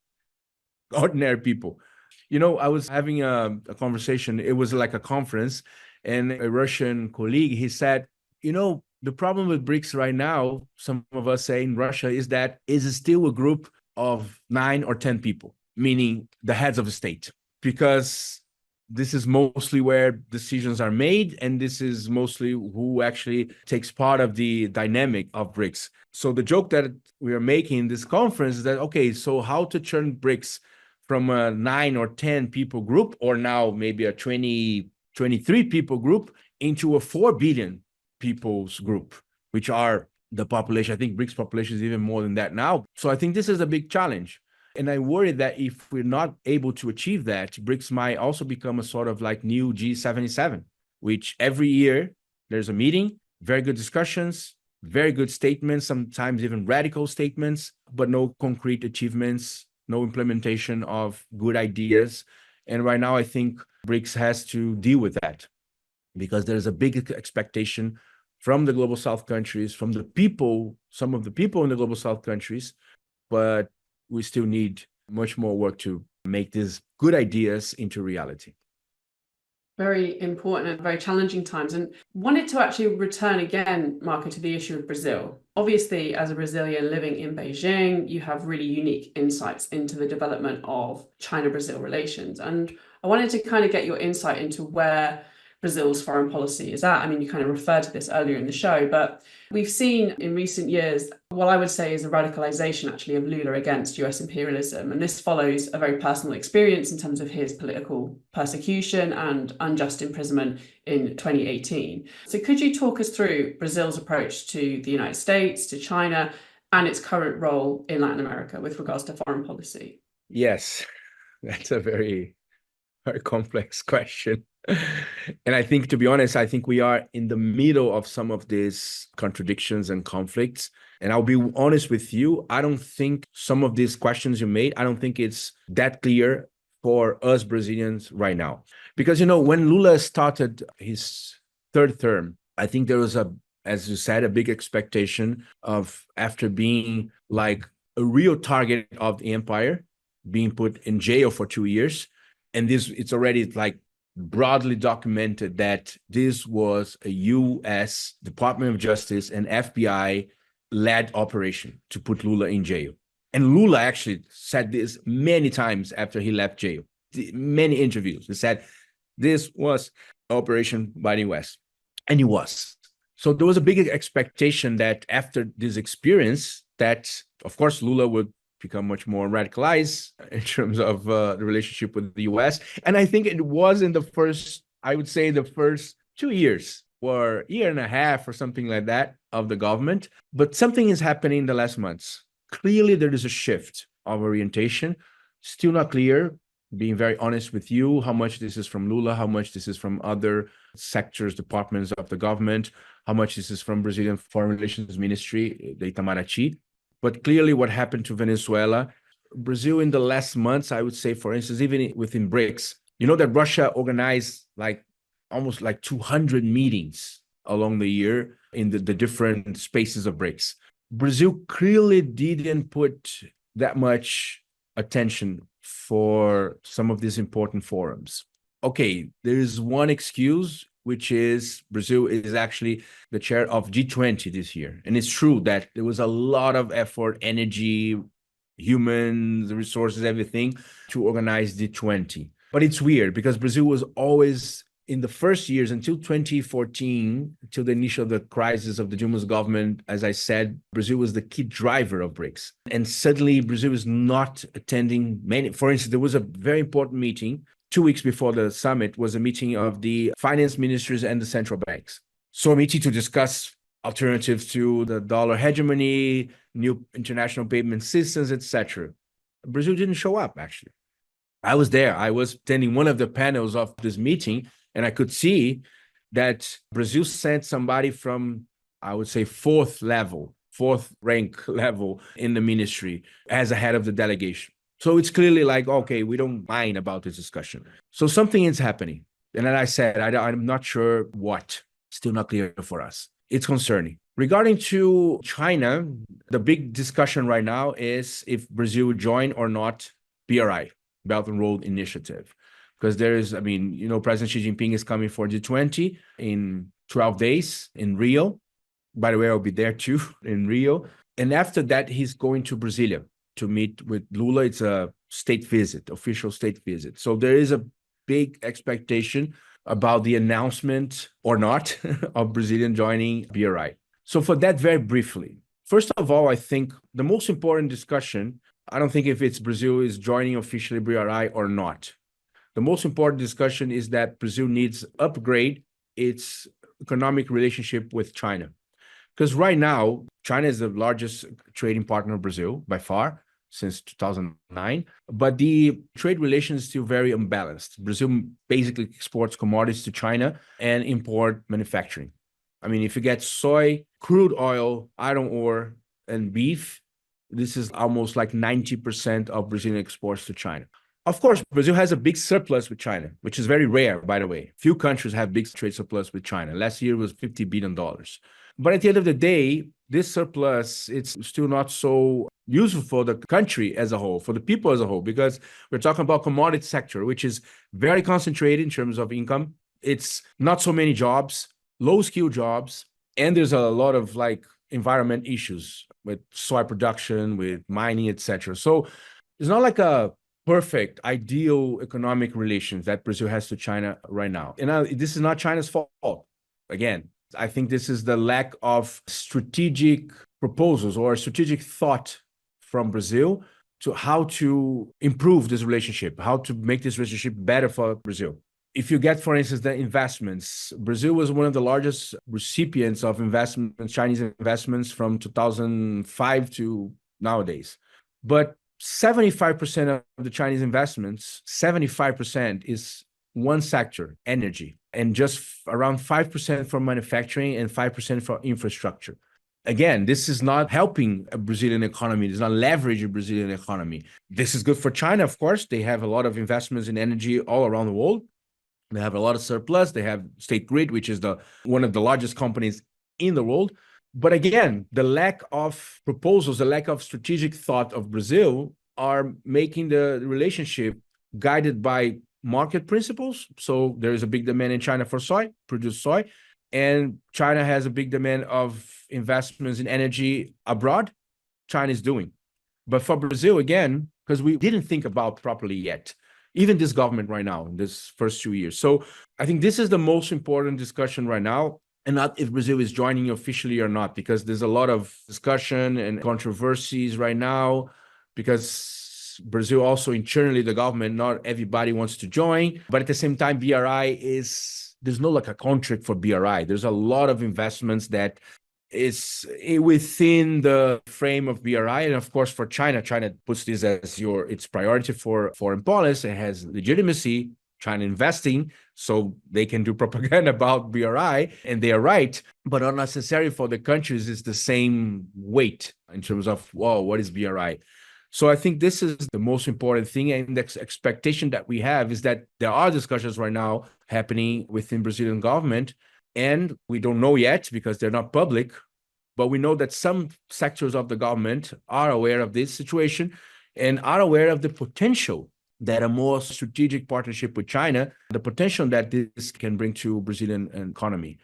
Ordinary people. You know, I was having a conversation, it was like a conference, and a Russian colleague, he said, you know, the problem with BRICS right now, some of us say in Russia, is that it is still a group of 9 or 10 people, meaning the heads of the state, because this is mostly where decisions are made, and this is mostly who actually takes part of the dynamic of BRICS. So the joke that we are making in this conference is that, okay, so how to turn BRICS from a 9 or 10 people group, or now maybe a 20, 23 people group, into a 4 billion people's group, which are the population. I think BRICS population is even more than that now. So I think this is a big challenge. And I worry that if we're not able to achieve that, BRICS might also become a sort of like new G77, which every year there's a meeting, very good discussions, very good statements, sometimes even radical statements, but no concrete achievements, no implementation of good ideas. And right now, I think BRICS has to deal with that, because there's a big expectation from the Global South countries, from the people, some of the people in the Global South countries, but we still need much more work to make these good ideas into reality. Very important and very challenging times. And wanted to actually return again, Marco, to the issue of Brazil. Obviously, as a Brazilian living in Beijing, you have really unique insights into the development of China-Brazil relations. And I wanted to kind of get your insight into where Brazil's foreign policy is at. I mean, you kind of referred to this earlier in the show, but we've seen in recent years what I would say is a radicalization actually of Lula against US imperialism. And this follows a very personal experience in terms of his political persecution and unjust imprisonment in 2018. So could you talk us through Brazil's approach to the United States, to China, and its current role in Latin America with regards to foreign policy? Yes, that's a very complex question. And I think, to be honest, I think we are in the middle of some of these contradictions and conflicts. And I'll be honest with you, I don't think some of these questions you made, I don't think it's that clear for us Brazilians right now. Because, you know, when Lula started his third term, I think there was as you said, a big expectation of, after being like a real target of the empire, being put in jail for 2 years. And it's already like broadly documented that this was a U.S. Department of Justice and FBI-led operation to put Lula in jail. And Lula actually said this many times after he left jail. Many interviews, he said this was an operation by the U.S. And it was. So there was a big expectation that after this experience, that, of course, Lula would become much more radicalized in terms of the relationship with the US. And I think it was in the first 2 years or year and a half or something like that of the government. But something is happening in the last months. Clearly, there is a shift of orientation. Still not clear, being very honest with you, how much this is from Lula, how much this is from other sectors, departments of the government, how much this is from Brazilian Foreign Relations Ministry, the Itamaraty. But clearly what happened to Venezuela, Brazil in the last months, I would say, for instance, even within BRICS, you know that Russia organized almost 200 meetings along the year in the different spaces of BRICS. Brazil clearly didn't put that much attention for some of these important forums. Okay, there is one excuse, which is Brazil is actually the chair of G20 this year. And it's true that there was a lot of effort, energy, humans, the resources, everything to organize G20. But it's weird because Brazil was always in the first years until 2014, till the initial of the crisis of the Dilma's government, as I said, Brazil was the key driver of BRICS. And suddenly Brazil is not attending many. For instance, there was a very important meeting 2 weeks before the summit, was a meeting of the finance ministers and the central banks. So a meeting to discuss alternatives to the dollar hegemony, new international payment systems, etc. Brazil didn't show up, actually. I was there. I was attending one of the panels of this meeting, and I could see that Brazil sent somebody from, I would say, fourth rank level in the ministry as a head of the delegation. So it's clearly like, okay, we don't mind about this discussion. So something is happening. And then I said, I'm not sure what. Still not clear for us. It's concerning. Regarding to China, the big discussion right now is if Brazil would join or not BRI, Belt and Road Initiative. Because there is, President Xi Jinping is coming for G20 in 12 days in Rio. By the way, I'll be there too in Rio. And after that, he's going to Brasilia to meet with Lula. It's a state visit, official state visit. So there is a big expectation about the announcement or not of Brazilian joining BRI. So for that, very briefly, first of all, I think the most important discussion, I don't think if it's Brazil is joining officially BRI or not. The most important discussion is that Brazil needs to upgrade its economic relationship with China. Because right now, China is the largest trading partner of Brazil by far since 2009, but the trade relations is still very unbalanced. Brazil basically exports commodities to China and import manufacturing. If you get soy, crude oil, iron ore, and beef, this is almost like 90% of Brazilian exports to China. Of course, Brazil has a big surplus with China, which is very rare, by the way. Few countries have big trade surplus with China. Last year was $50 billion. But at the end of the day, this surplus, it's still not so useful for the country as a whole, for the people as a whole, because we're talking about commodity sector, which is very concentrated in terms of income. It's not so many jobs, low skill jobs, and there's a lot of environment issues with soy production, with mining, etc. So it's not like a perfect, ideal economic relations that Brazil has to China right now. And this is not China's fault. Again, I think this is the lack of strategic proposals or strategic thought from Brazil to how to improve this relationship, how to make this relationship better for Brazil. If you get, for instance, the investments, Brazil was one of the largest recipients of investments, Chinese investments from 2005 to nowadays. But 75% of the Chinese investments, 75% is one sector, energy, and just around 5% for manufacturing and 5% for infrastructure. Again, this is not helping a Brazilian economy. It's not leveraging a Brazilian economy. This is good for China, of course. They have a lot of investments in energy all around the world. They have a lot of surplus. They have State Grid, which is one of the largest companies in the world. But again, the lack of proposals, the lack of strategic thought of Brazil are making the relationship guided by market principles. So there is a big demand in China for produced soy, and China has a big demand of investments in energy abroad. China is doing. But for Brazil, again, because we didn't think about properly yet, even this government right now, in this first 2 years. So I think this is the most important discussion right now, and not if Brazil is joining officially or not, because there's a lot of discussion and controversies right now, because Brazil also internally, the government, not everybody wants to join. But at the same time, there's no a contract for BRI. There's a lot of investments that is within the frame of BRI. And of course, for China puts this as its priority for foreign policy. It has legitimacy, China investing, so they can do propaganda about BRI, and they are right, but not necessarily for the countries is the same weight in terms of, what is BRI? So I think this is the most important thing, and the expectation that we have is that there are discussions right now happening within Brazilian government, and we don't know yet because they're not public, but we know that some sectors of the government are aware of this situation and are aware of the potential that a more strategic partnership with China, the potential that this can bring to Brazilian economy.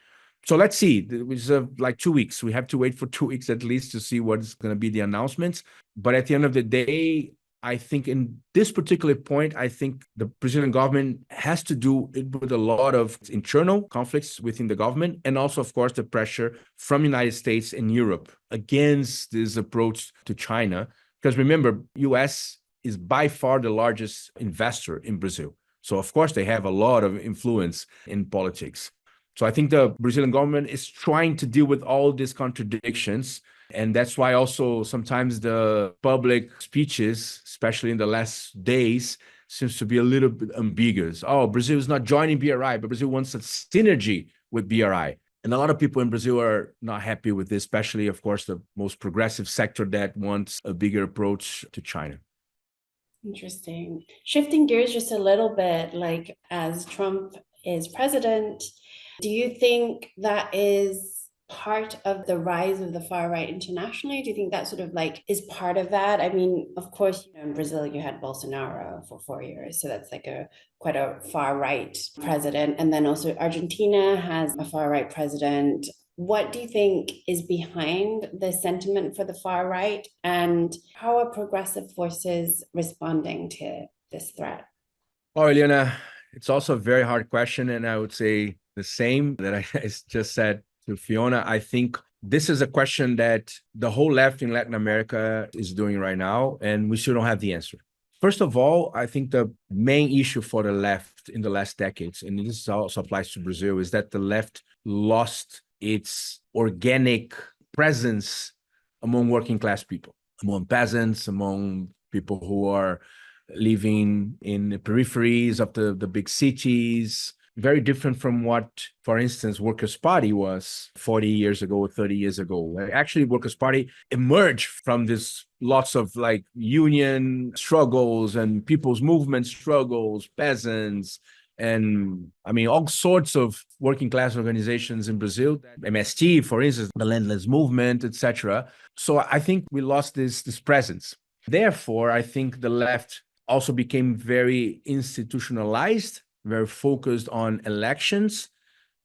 So let's see. It was like 2 weeks. We have to wait for 2 weeks at least to see what's going to be the announcements. But at the end of the day, I think in this particular point, I think the Brazilian government has to do it with a lot of internal conflicts within the government, and also, of course, the pressure from the United States and Europe against this approach to China. Because remember, US is by far the largest investor in Brazil. So, of course, they have a lot of influence in politics. So I think the Brazilian government is trying to deal with all these contradictions. And that's why also sometimes the public speeches, especially in the last days, seems to be a little bit ambiguous. Oh, Brazil is not joining BRI, but Brazil wants a synergy with BRI. And a lot of people in Brazil are not happy with this, especially, of course, the most progressive sector that wants a bigger approach to China. Interesting. Shifting gears just a little bit, like as Trump is president, do you think that is part of the rise of the far right internationally? Do you think that sort of like is part of that? I mean, of course, in Brazil, you had Bolsonaro for 4 years. So that's like quite a far right president. And then also Argentina has a far right president. What do you think is behind the sentiment for the far right, and how are progressive forces responding to this threat? Oh, Ileana, it's also a very hard question. And I would say the same that I just said to Fiona. I think this is a question that the whole left in Latin America is doing right now, and we still don't have the answer. First of all, I think the main issue for the left in the last decades, and this also applies to Brazil, is that the left lost its organic presence among working class people, among peasants, among people who are living in the peripheries of the big cities. Very different from what, for instance, Workers' Party was 40 years ago or 30 years ago. Actually, Workers' Party emerged from this lots of like union struggles and people's movement struggles, peasants, and I mean, all sorts of working class organizations in Brazil, MST, for instance, the Landless Movement, etc. So I think we lost this presence. Therefore, I think the left also became very institutionalized, very focused on elections.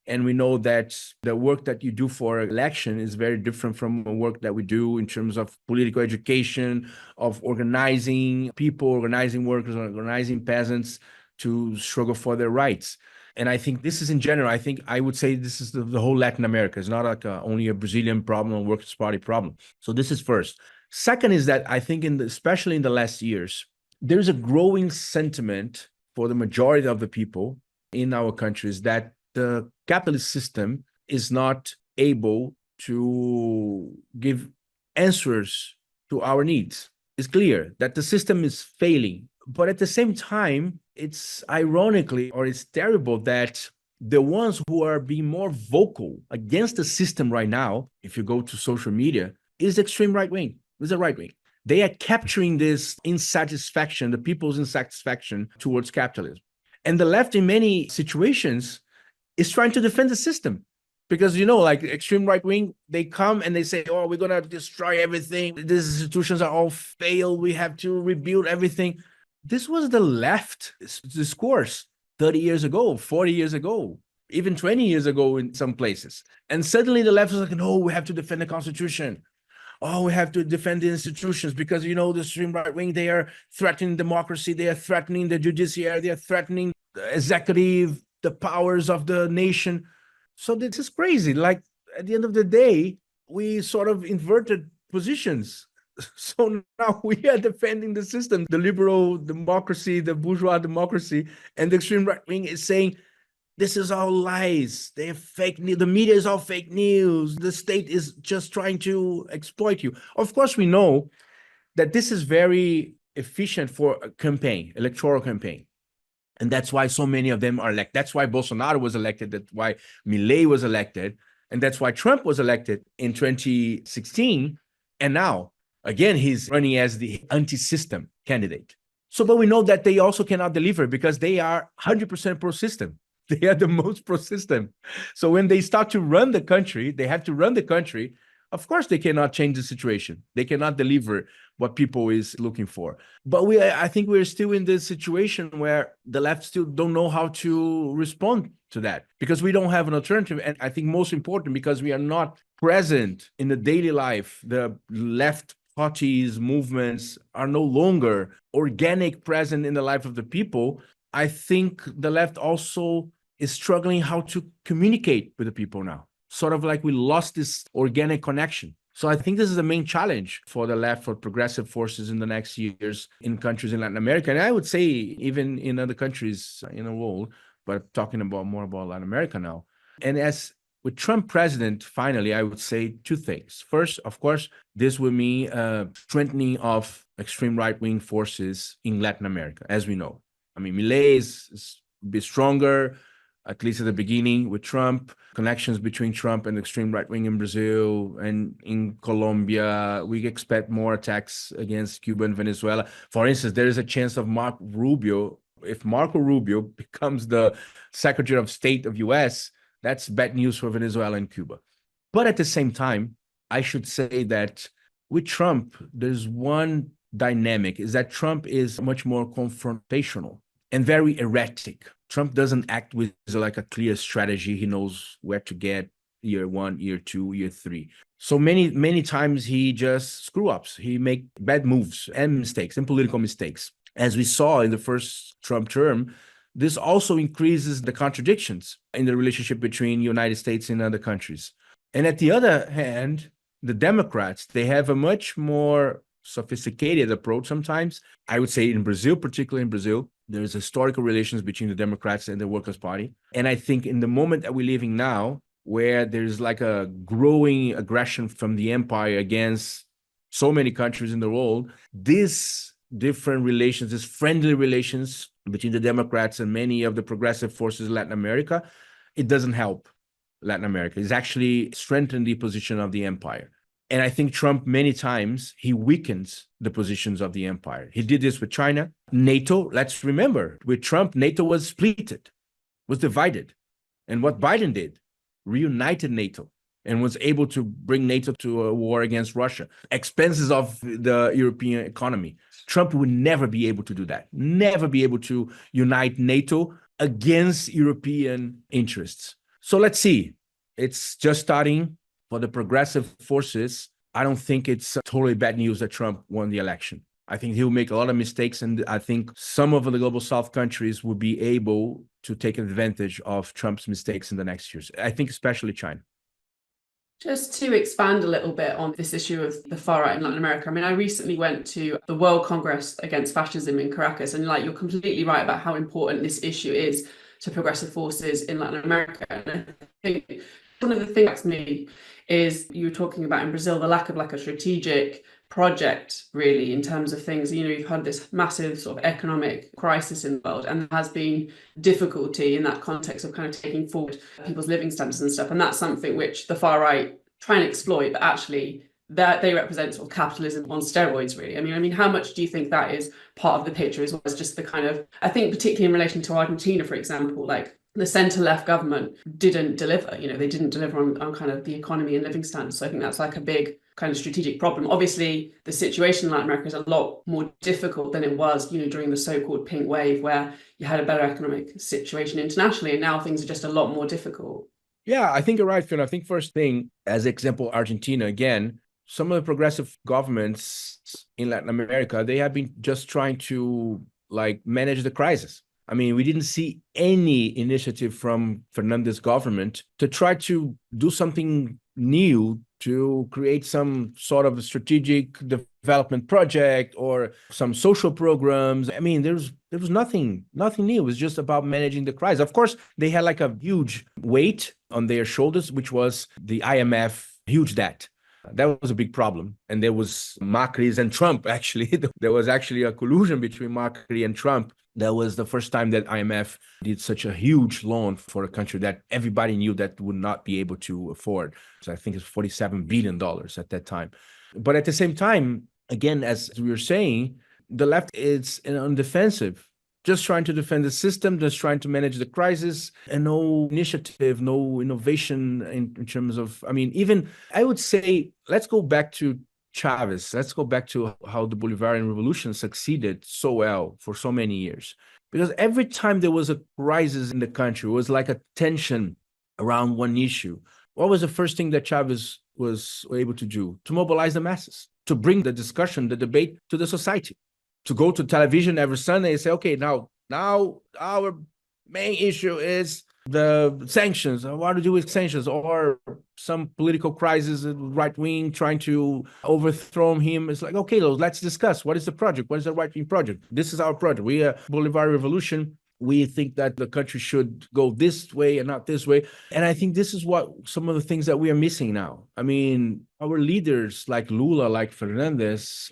And we know that the work that you do for election is very different from the work that we do in terms of political education, of organizing people, organizing workers, organizing peasants to struggle for their rights. And I think this is in general, I think I would say this is the whole Latin America. It's not like only a Brazilian problem or Workers' Party problem. So this is first. Second is that I think especially in the last years, there's a growing sentiment for the majority of the people in our countries that the capitalist system is not able to give answers to our needs. It's clear that the system is failing. But at the same time, it's ironically, or it's terrible that the ones who are being more vocal against the system right now, if you go to social media, is extreme right wing, is the right wing. They are capturing this insatisfaction, the people's insatisfaction towards capitalism. And the left in many situations is trying to defend the system. Because, like extreme right wing, they come and they say, oh, we're going to destroy everything. These institutions are all failed. We have to rebuild everything. This was the left discourse 30 years ago, 40 years ago, even 20 years ago in some places. And suddenly the left was like, no, we have to defend the Constitution. Oh, we have to defend the institutions because, the extreme right wing, they are threatening democracy. They are threatening the judiciary. They are threatening the executive, the powers of the nation. So this is crazy. Like at the end of the day, we sort of inverted positions. So now we are defending the system, the liberal democracy, the bourgeois democracy, and the extreme right wing is saying, this is all lies. They're fake news. The media is all fake news. The state is just trying to exploit you. Of course, we know that this is very efficient for a campaign, electoral campaign. And that's why so many of them are elected. That's why Bolsonaro was elected. That's why Milei was elected. And that's why Trump was elected in 2016. And now, again, he's running as the anti-system candidate. So, but we know that they also cannot deliver because they are 100% pro-system. They are the most pro-system. So when they start to run the country, they have to run the country. Of course, they cannot change the situation. They cannot deliver what people is looking for. But I think we're still in this situation where the left still don't know how to respond to that, because we don't have an alternative. And I think most important, because we are not present in the daily life. The left parties, movements are no longer organic, present in the life of the people. I think the left also is struggling how to communicate with the people now. Sort of like we lost this organic connection. So I think this is the main challenge for the left, for progressive forces in the next years in countries in Latin America. And I would say even in other countries in the world, but talking about more about Latin America now. And as with Trump president, finally, I would say two things. First, of course, this will mean strengthening of extreme right-wing forces in Latin America, as we know. I mean, Milei is be stronger, at least at the beginning with Trump, connections between Trump and extreme right-wing in Brazil and in Colombia. We expect more attacks against Cuba and Venezuela. For instance, there is a chance of Marco Rubio. If Marco Rubio becomes the Secretary of State of US, that's bad news for Venezuela and Cuba. But at the same time, I should say that with Trump, there's one dynamic, is that Trump is much more confrontational and very erratic. Trump doesn't act with like a clear strategy. He knows where to get year 1, year 2, year 3. So many times he just screw ups. He make bad moves and mistakes and political mistakes. As we saw in the first Trump term, this also increases the contradictions in the relationship between United States and other countries. And at the other hand, the Democrats, they have a much more sophisticated approach sometimes. I would say in Brazil, particularly in Brazil, there's historical relations between the Democrats and the Workers' Party. And I think in the moment that we're living now, where there's like a growing aggression from the empire against so many countries in the world, these different relations, these friendly relations between the Democrats and many of the progressive forces in Latin America, it doesn't help Latin America. It's actually strengthened the position of the empire. And I think Trump, many times, he weakens the positions of the empire. He did this with China. NATO, let's remember, with Trump, NATO was split, was divided. And what Biden did, reunited NATO and was able to bring NATO to a war against Russia, expenses of the European economy. Trump would never be able to do that, never be able to unite NATO against European interests. So let's see. It's just starting. For the progressive forces, I don't think it's totally bad news that Trump won the election. I think he'll make a lot of mistakes, and I think some of the global South countries will be able to take advantage of Trump's mistakes in the next years. I think especially China. Just to expand a little bit on this issue of the far right in Latin America, I mean, I recently went to the World Congress Against Fascism in Caracas, and you're completely right about how important this issue is to progressive forces in Latin America. And I think one of the things to me is you were talking about in Brazil, the lack of like a strategic project, really, in terms of things. You've had this massive sort of economic crisis in the world, and there has been difficulty in that context of kind of taking forward people's living standards and stuff. And that's something which the far right try and exploit, but actually that they represent sort of capitalism on steroids, really. I mean, how much do you think that is part of the picture, as well as just the kind of, I think particularly in relation to Argentina, for example, like the centre-left government didn't deliver, they didn't deliver on kind of the economy and living standards. So I think that's like a big kind of strategic problem. Obviously, the situation in Latin America is a lot more difficult than it was, during the so-called pink wave, where you had a better economic situation internationally, and now things are just a lot more difficult. Yeah, I think you're right, Fiona. I think first thing, as example, Argentina, again, some of the progressive governments in Latin America, they have been just trying to manage the crisis. I mean, we didn't see any initiative from Fernandez government to try to do something new to create some sort of a strategic development project or some social programs. I mean, there was nothing new. It was just about managing the crisis. Of course, they had like a huge weight on their shoulders, which was the IMF huge debt. That was a big problem. And there was Macri's and Trump, actually. There was actually a collusion between Macri and Trump. That was the first time that IMF did such a huge loan for a country that everybody knew that would not be able to afford. So I think it's $47 billion at that time. But at the same time, again, as we were saying, the left is on defensive, just trying to defend the system, just trying to manage the crisis, and no initiative, no innovation in terms of, even I would say, let's go back to Chavez. Let's go back to how the Bolivarian Revolution succeeded so well for so many years. Because every time there was a crisis in the country, it was like a tension around one issue. What was the first thing that Chavez was able to do? To mobilize the masses, to bring the discussion, the debate to the society, to go to television every Sunday and say, okay, now our main issue is the sanctions, or what to do with sanctions, or some political crisis, right wing trying to overthrow him. It's like, okay, let's discuss. What is the project? What is the right wing project? This is our project. We are Bolivarian Revolution. We think that the country should go this way and not this way. And I think this is what some of the things that we are missing now. I mean, our leaders like Lula, like Fernandez,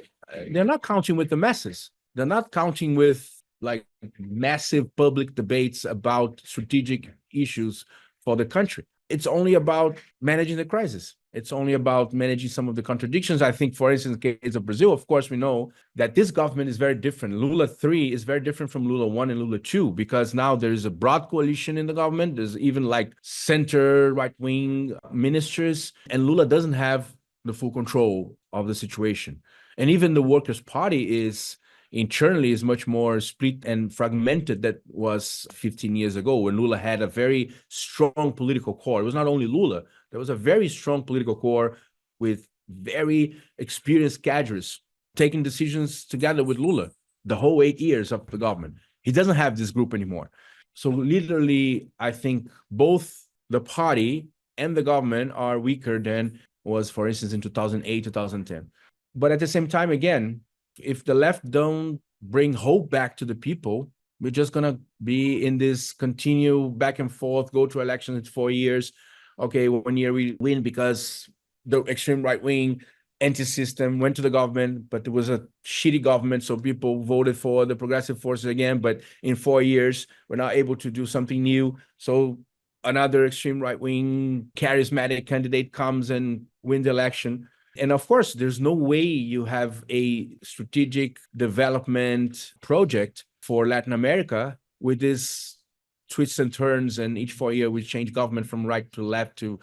they're not counting with the masses. They're not counting with like massive public debates about strategic issues for the country. It's only about managing the crisis. It's only about managing some of the contradictions. I think, for instance, in the case of Brazil, of course, we know that this government is very different. Lula 3 is very different from Lula 1 and Lula 2, because now there is a broad coalition in the government. There's even like center right-wing ministers, and Lula doesn't have the full control of the situation. And even the Workers' Party is internally is much more split and fragmented than was 15 years ago, when Lula had a very strong political core. It was not only Lula, there was a very strong political core with very experienced cadres taking decisions together with Lula the whole 8 years of the government. He doesn't have this group anymore. So literally, I think both the party and the government are weaker than was, for instance, in 2008, 2010. But at the same time, again, if the left don't bring hope back to the people, we're just going to be in this continue back and forth, go to elections in 4 years. Okay, 1 year we win because the extreme right-wing anti-system went to the government, but there was a shitty government, so people voted for the progressive forces again. But in 4 years, we're not able to do something new. So another extreme right-wing charismatic candidate comes and wins the election. And of course, there's no way you have a strategic development project for Latin America with this twists and turns, and each 4 years we change government from right to left to.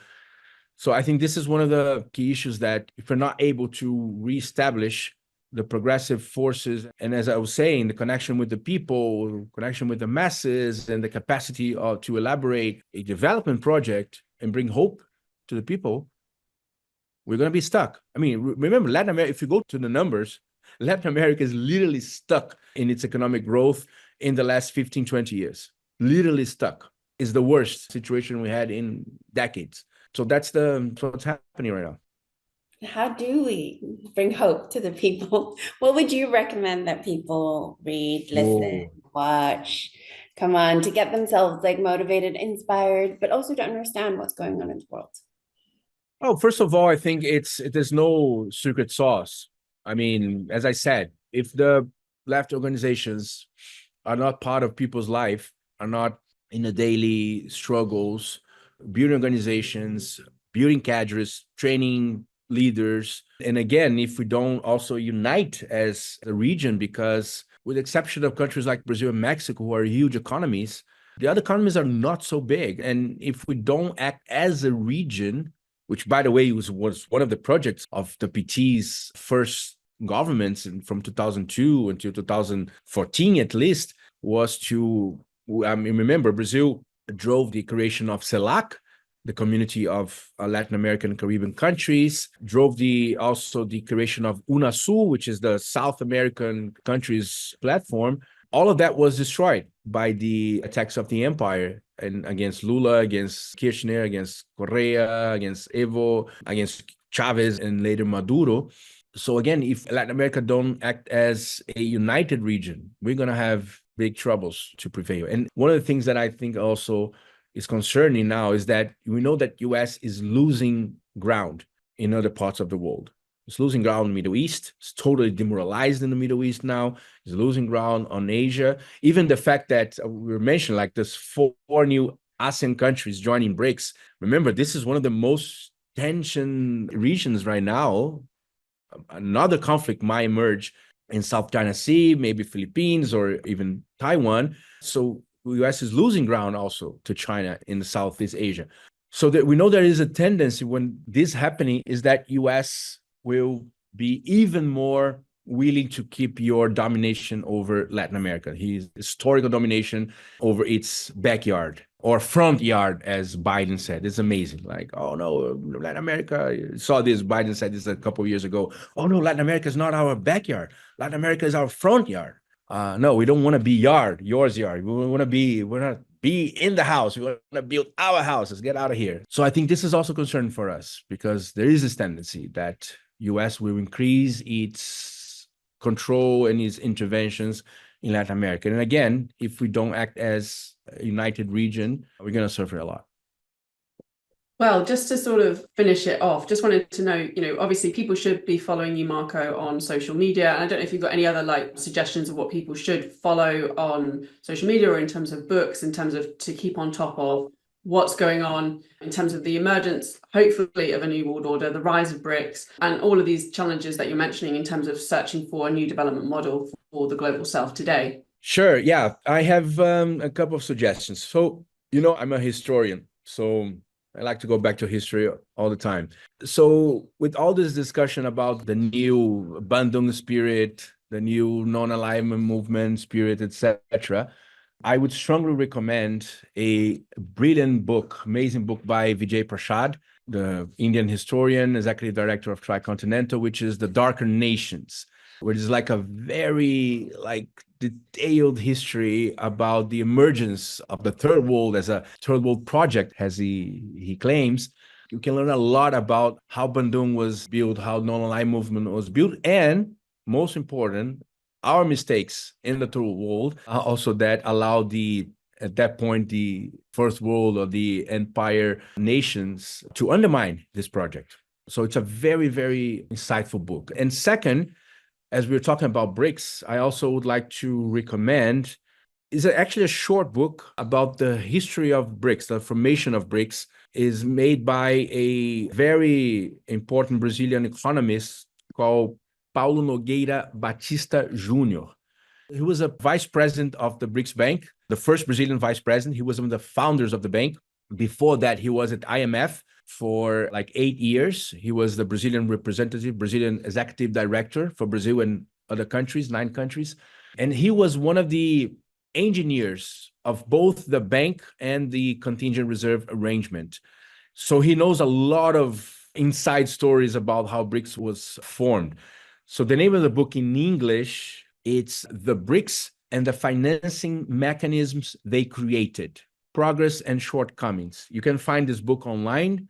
So I think this is one of the key issues, that if we're not able to reestablish the progressive forces, and as I was saying, the connection with the people, connection with the masses, and the capacity to elaborate a development project and bring hope to the people, we're going to be stuck. I mean, remember, Latin America, if you go to the numbers, Latin America is literally stuck in its economic growth in the last 15, 20 years. Literally stuck. Is the worst situation we had in decades. So that's what's happening right now. How do we bring hope to the people? What would you recommend that people read, listen, watch, come on, to get themselves like motivated, inspired, but also to understand what's going on in the world? Oh, first of all, I think there's no secret sauce. I mean, as I said, if the left organizations are not part of people's life, are not in the daily struggles, building organizations, building cadres, training leaders. And again, if we don't also unite as a region, because with the exception of countries like Brazil and Mexico, who are huge economies, the other economies are not so big. And if we don't act as a region, which, by the way, was one of the projects of the PT's first governments from 2002 until 2014, at least, was to, remember, Brazil drove the creation of CELAC, the community of Latin American and Caribbean countries, drove also the creation of UNASUR, which is the South American countries platform. All of that was destroyed by the attacks of the empire, and against Lula, against Kirchner, against Correa, against Evo, against Chavez, and later Maduro. So again, if Latin America don't act as a united region, we're going to have big troubles to prevail. And one of the things that I think also is concerning now is that we know that U.S. is losing ground in other parts of the world. It's losing ground in the Middle East. It's totally demoralized in the Middle East now. It's losing ground on Asia. Even the fact that we were mentioning, like, this 4 new ASEAN countries joining BRICS. Remember, this is one of the most tension regions right now. Another conflict might emerge in South China Sea, maybe Philippines, or even Taiwan. So the U.S. is losing ground also to China in Southeast Asia. So that we know there is a tendency when this happening is that U.S. will be even more willing to keep your domination over Latin America. His historical domination over its backyard or front yard, as Biden said. It's amazing. Like, oh no, Latin America, saw this, Biden said this a couple of years ago. Oh no, Latin America is not our backyard. Latin America is our front yard. No, we don't want to be yours yard. We're not be in the house. We want to build our houses, get out of here. So I think this is also concern for us because there is this tendency that US will increase its control and its interventions in Latin America. And again, if we don't act as a united region, we're going to suffer a lot. Well, just to sort of finish it off, just wanted to know, obviously people should be following you, Marco, on social media. And I don't know if you've got any other suggestions of what people should follow on social media or in terms of books, in terms of to keep on top of what's going on in terms of the emergence, hopefully, of a new world order, the rise of BRICS, and all of these challenges that you're mentioning in terms of searching for a new development model for the global south today. Sure. Yeah, I have a couple of suggestions. So, I'm a historian, so I like to go back to history all the time. So with all this discussion about the new Bandung spirit, the new non-alignment movement spirit, etc., I would strongly recommend a brilliant book, amazing book by Vijay Prashad, the Indian historian, executive director of Tricontinental, which is The Darker Nations, which is like a very detailed history about the emergence of the third world as a third world project, as he claims. You can learn a lot about how Bandung was built, how non-aligned movement was built, and most important, our mistakes in the third world, also that allowed at that point, the first world or the empire nations to undermine this project. So it's a very, very insightful book. And second, as we were talking about BRICS, I also would like to recommend is actually a short book about the history of BRICS, the formation of BRICS, is made by a very important Brazilian economist called Paulo Nogueira Batista Jr. He was a vice president of the BRICS Bank, the first Brazilian vice president. He was one of the founders of the bank. Before that, he was at IMF for 8 years. He was the Brazilian representative, Brazilian executive director for Brazil and other countries, 9 countries. And he was one of the engineers of both the bank and the contingent reserve arrangement. So he knows a lot of inside stories about how BRICS was formed. So the name of the book in English, it's The BRICS and the Financing Mechanisms They Created, Progress and Shortcomings. You can find this book online,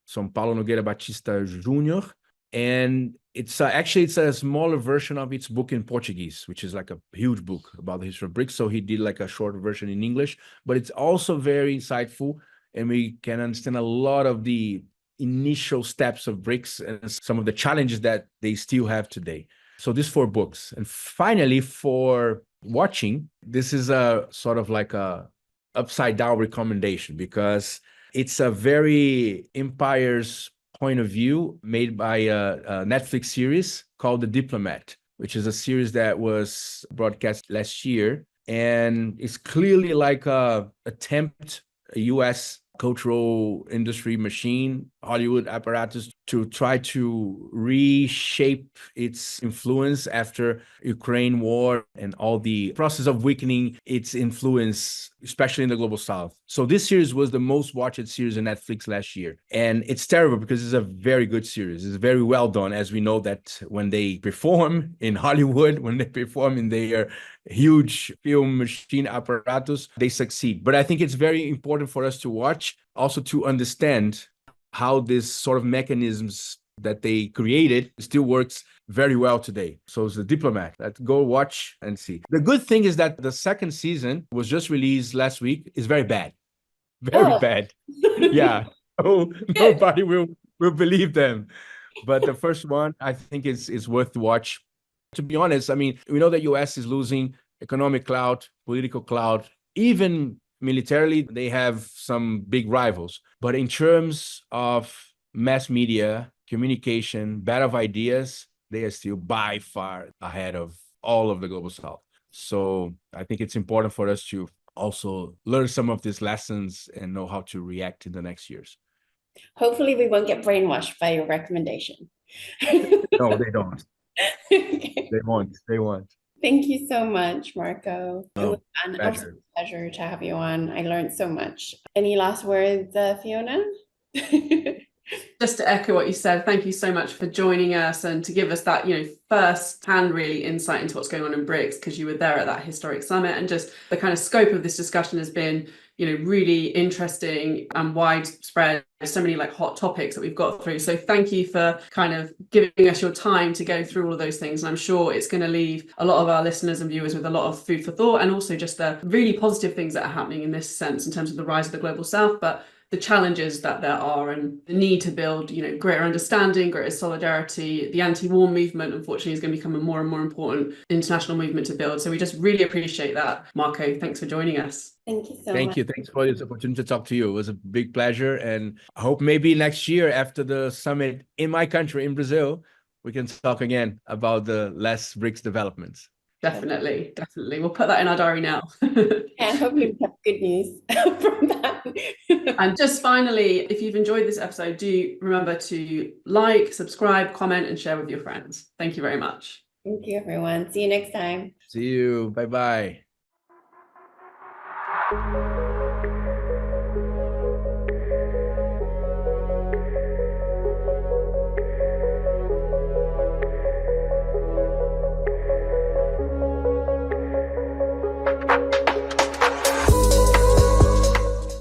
from Paulo Nogueira Batista Jr., and it's a smaller version of its book in Portuguese, which is like a huge book about the history of BRICS. So he did like a short version in English, but it's also very insightful, and we can understand a lot of the initial steps of BRICS and some of the challenges that they still have today. So these 4 books. And finally, for watching, this is a sort of like a upside down recommendation because it's a very empire's point of view made by a Netflix series called The Diplomat, which is a series that was broadcast last year. And it's clearly like a attempt, a US cultural industry machine, Hollywood apparatus, to try to reshape its influence after Ukraine war and all the process of weakening its influence, especially in the global south. So this series was the most watched series on Netflix last year. And it's terrible because it's a very good series. It's very well done, as we know that when they perform in Hollywood, when they perform in their huge film machine apparatus, they succeed. But I think it's very important for us to watch, also to understand how this sort of mechanisms that they created still works very well today. So it's The Diplomat. Let's go watch and see. The good thing is that the second season was just released last week. It's very bad. Very bad. Yeah. So nobody will believe them. But the first one, I think is worth to watch. To be honest, I mean, we know that US is losing economic clout, political clout, even militarily, they have some big rivals. But in terms of mass media, communication, battle of ideas, they are still by far ahead of all of the global south. So I think it's important for us to also learn some of these lessons and know how to react in the next years. Hopefully we won't get brainwashed by your recommendation. No, they don't. Okay. They won't. They won't. Thank you so much, Marco. It was No, an pleasure. absolute pleasure to have you on. I learned so much. Any last words, Fiona? Just to echo what you said, thank you so much for joining us and to give us that, first-hand really insight into what's going on in BRICS, because you were there at that historic summit, and just the kind of scope of this discussion has been, really interesting and widespread. There's so many hot topics that we've got through. So thank you for kind of giving us your time to go through all of those things. And I'm sure it's going to leave a lot of our listeners and viewers with a lot of food for thought, and also just the really positive things that are happening in this sense in terms of the rise of the global south, but the challenges that there are and the need to build, greater understanding, greater solidarity. The anti-war movement, unfortunately, is going to become a more and more important international movement to build. So we just really appreciate that. Marco, thanks for joining us. Thank you so much. Thank you. Thanks for this opportunity to talk to you. It was a big pleasure. And I hope maybe next year after the summit in my country, in Brazil, we can talk again about the last BRICS developments. Definitely. We'll put that in our diary now. And hopefully we have good news from that. And just finally, if you've enjoyed this episode, do remember to like, subscribe, comment, and share with your friends. Thank you very much. Thank you, everyone. See you next time. See you. Bye-bye.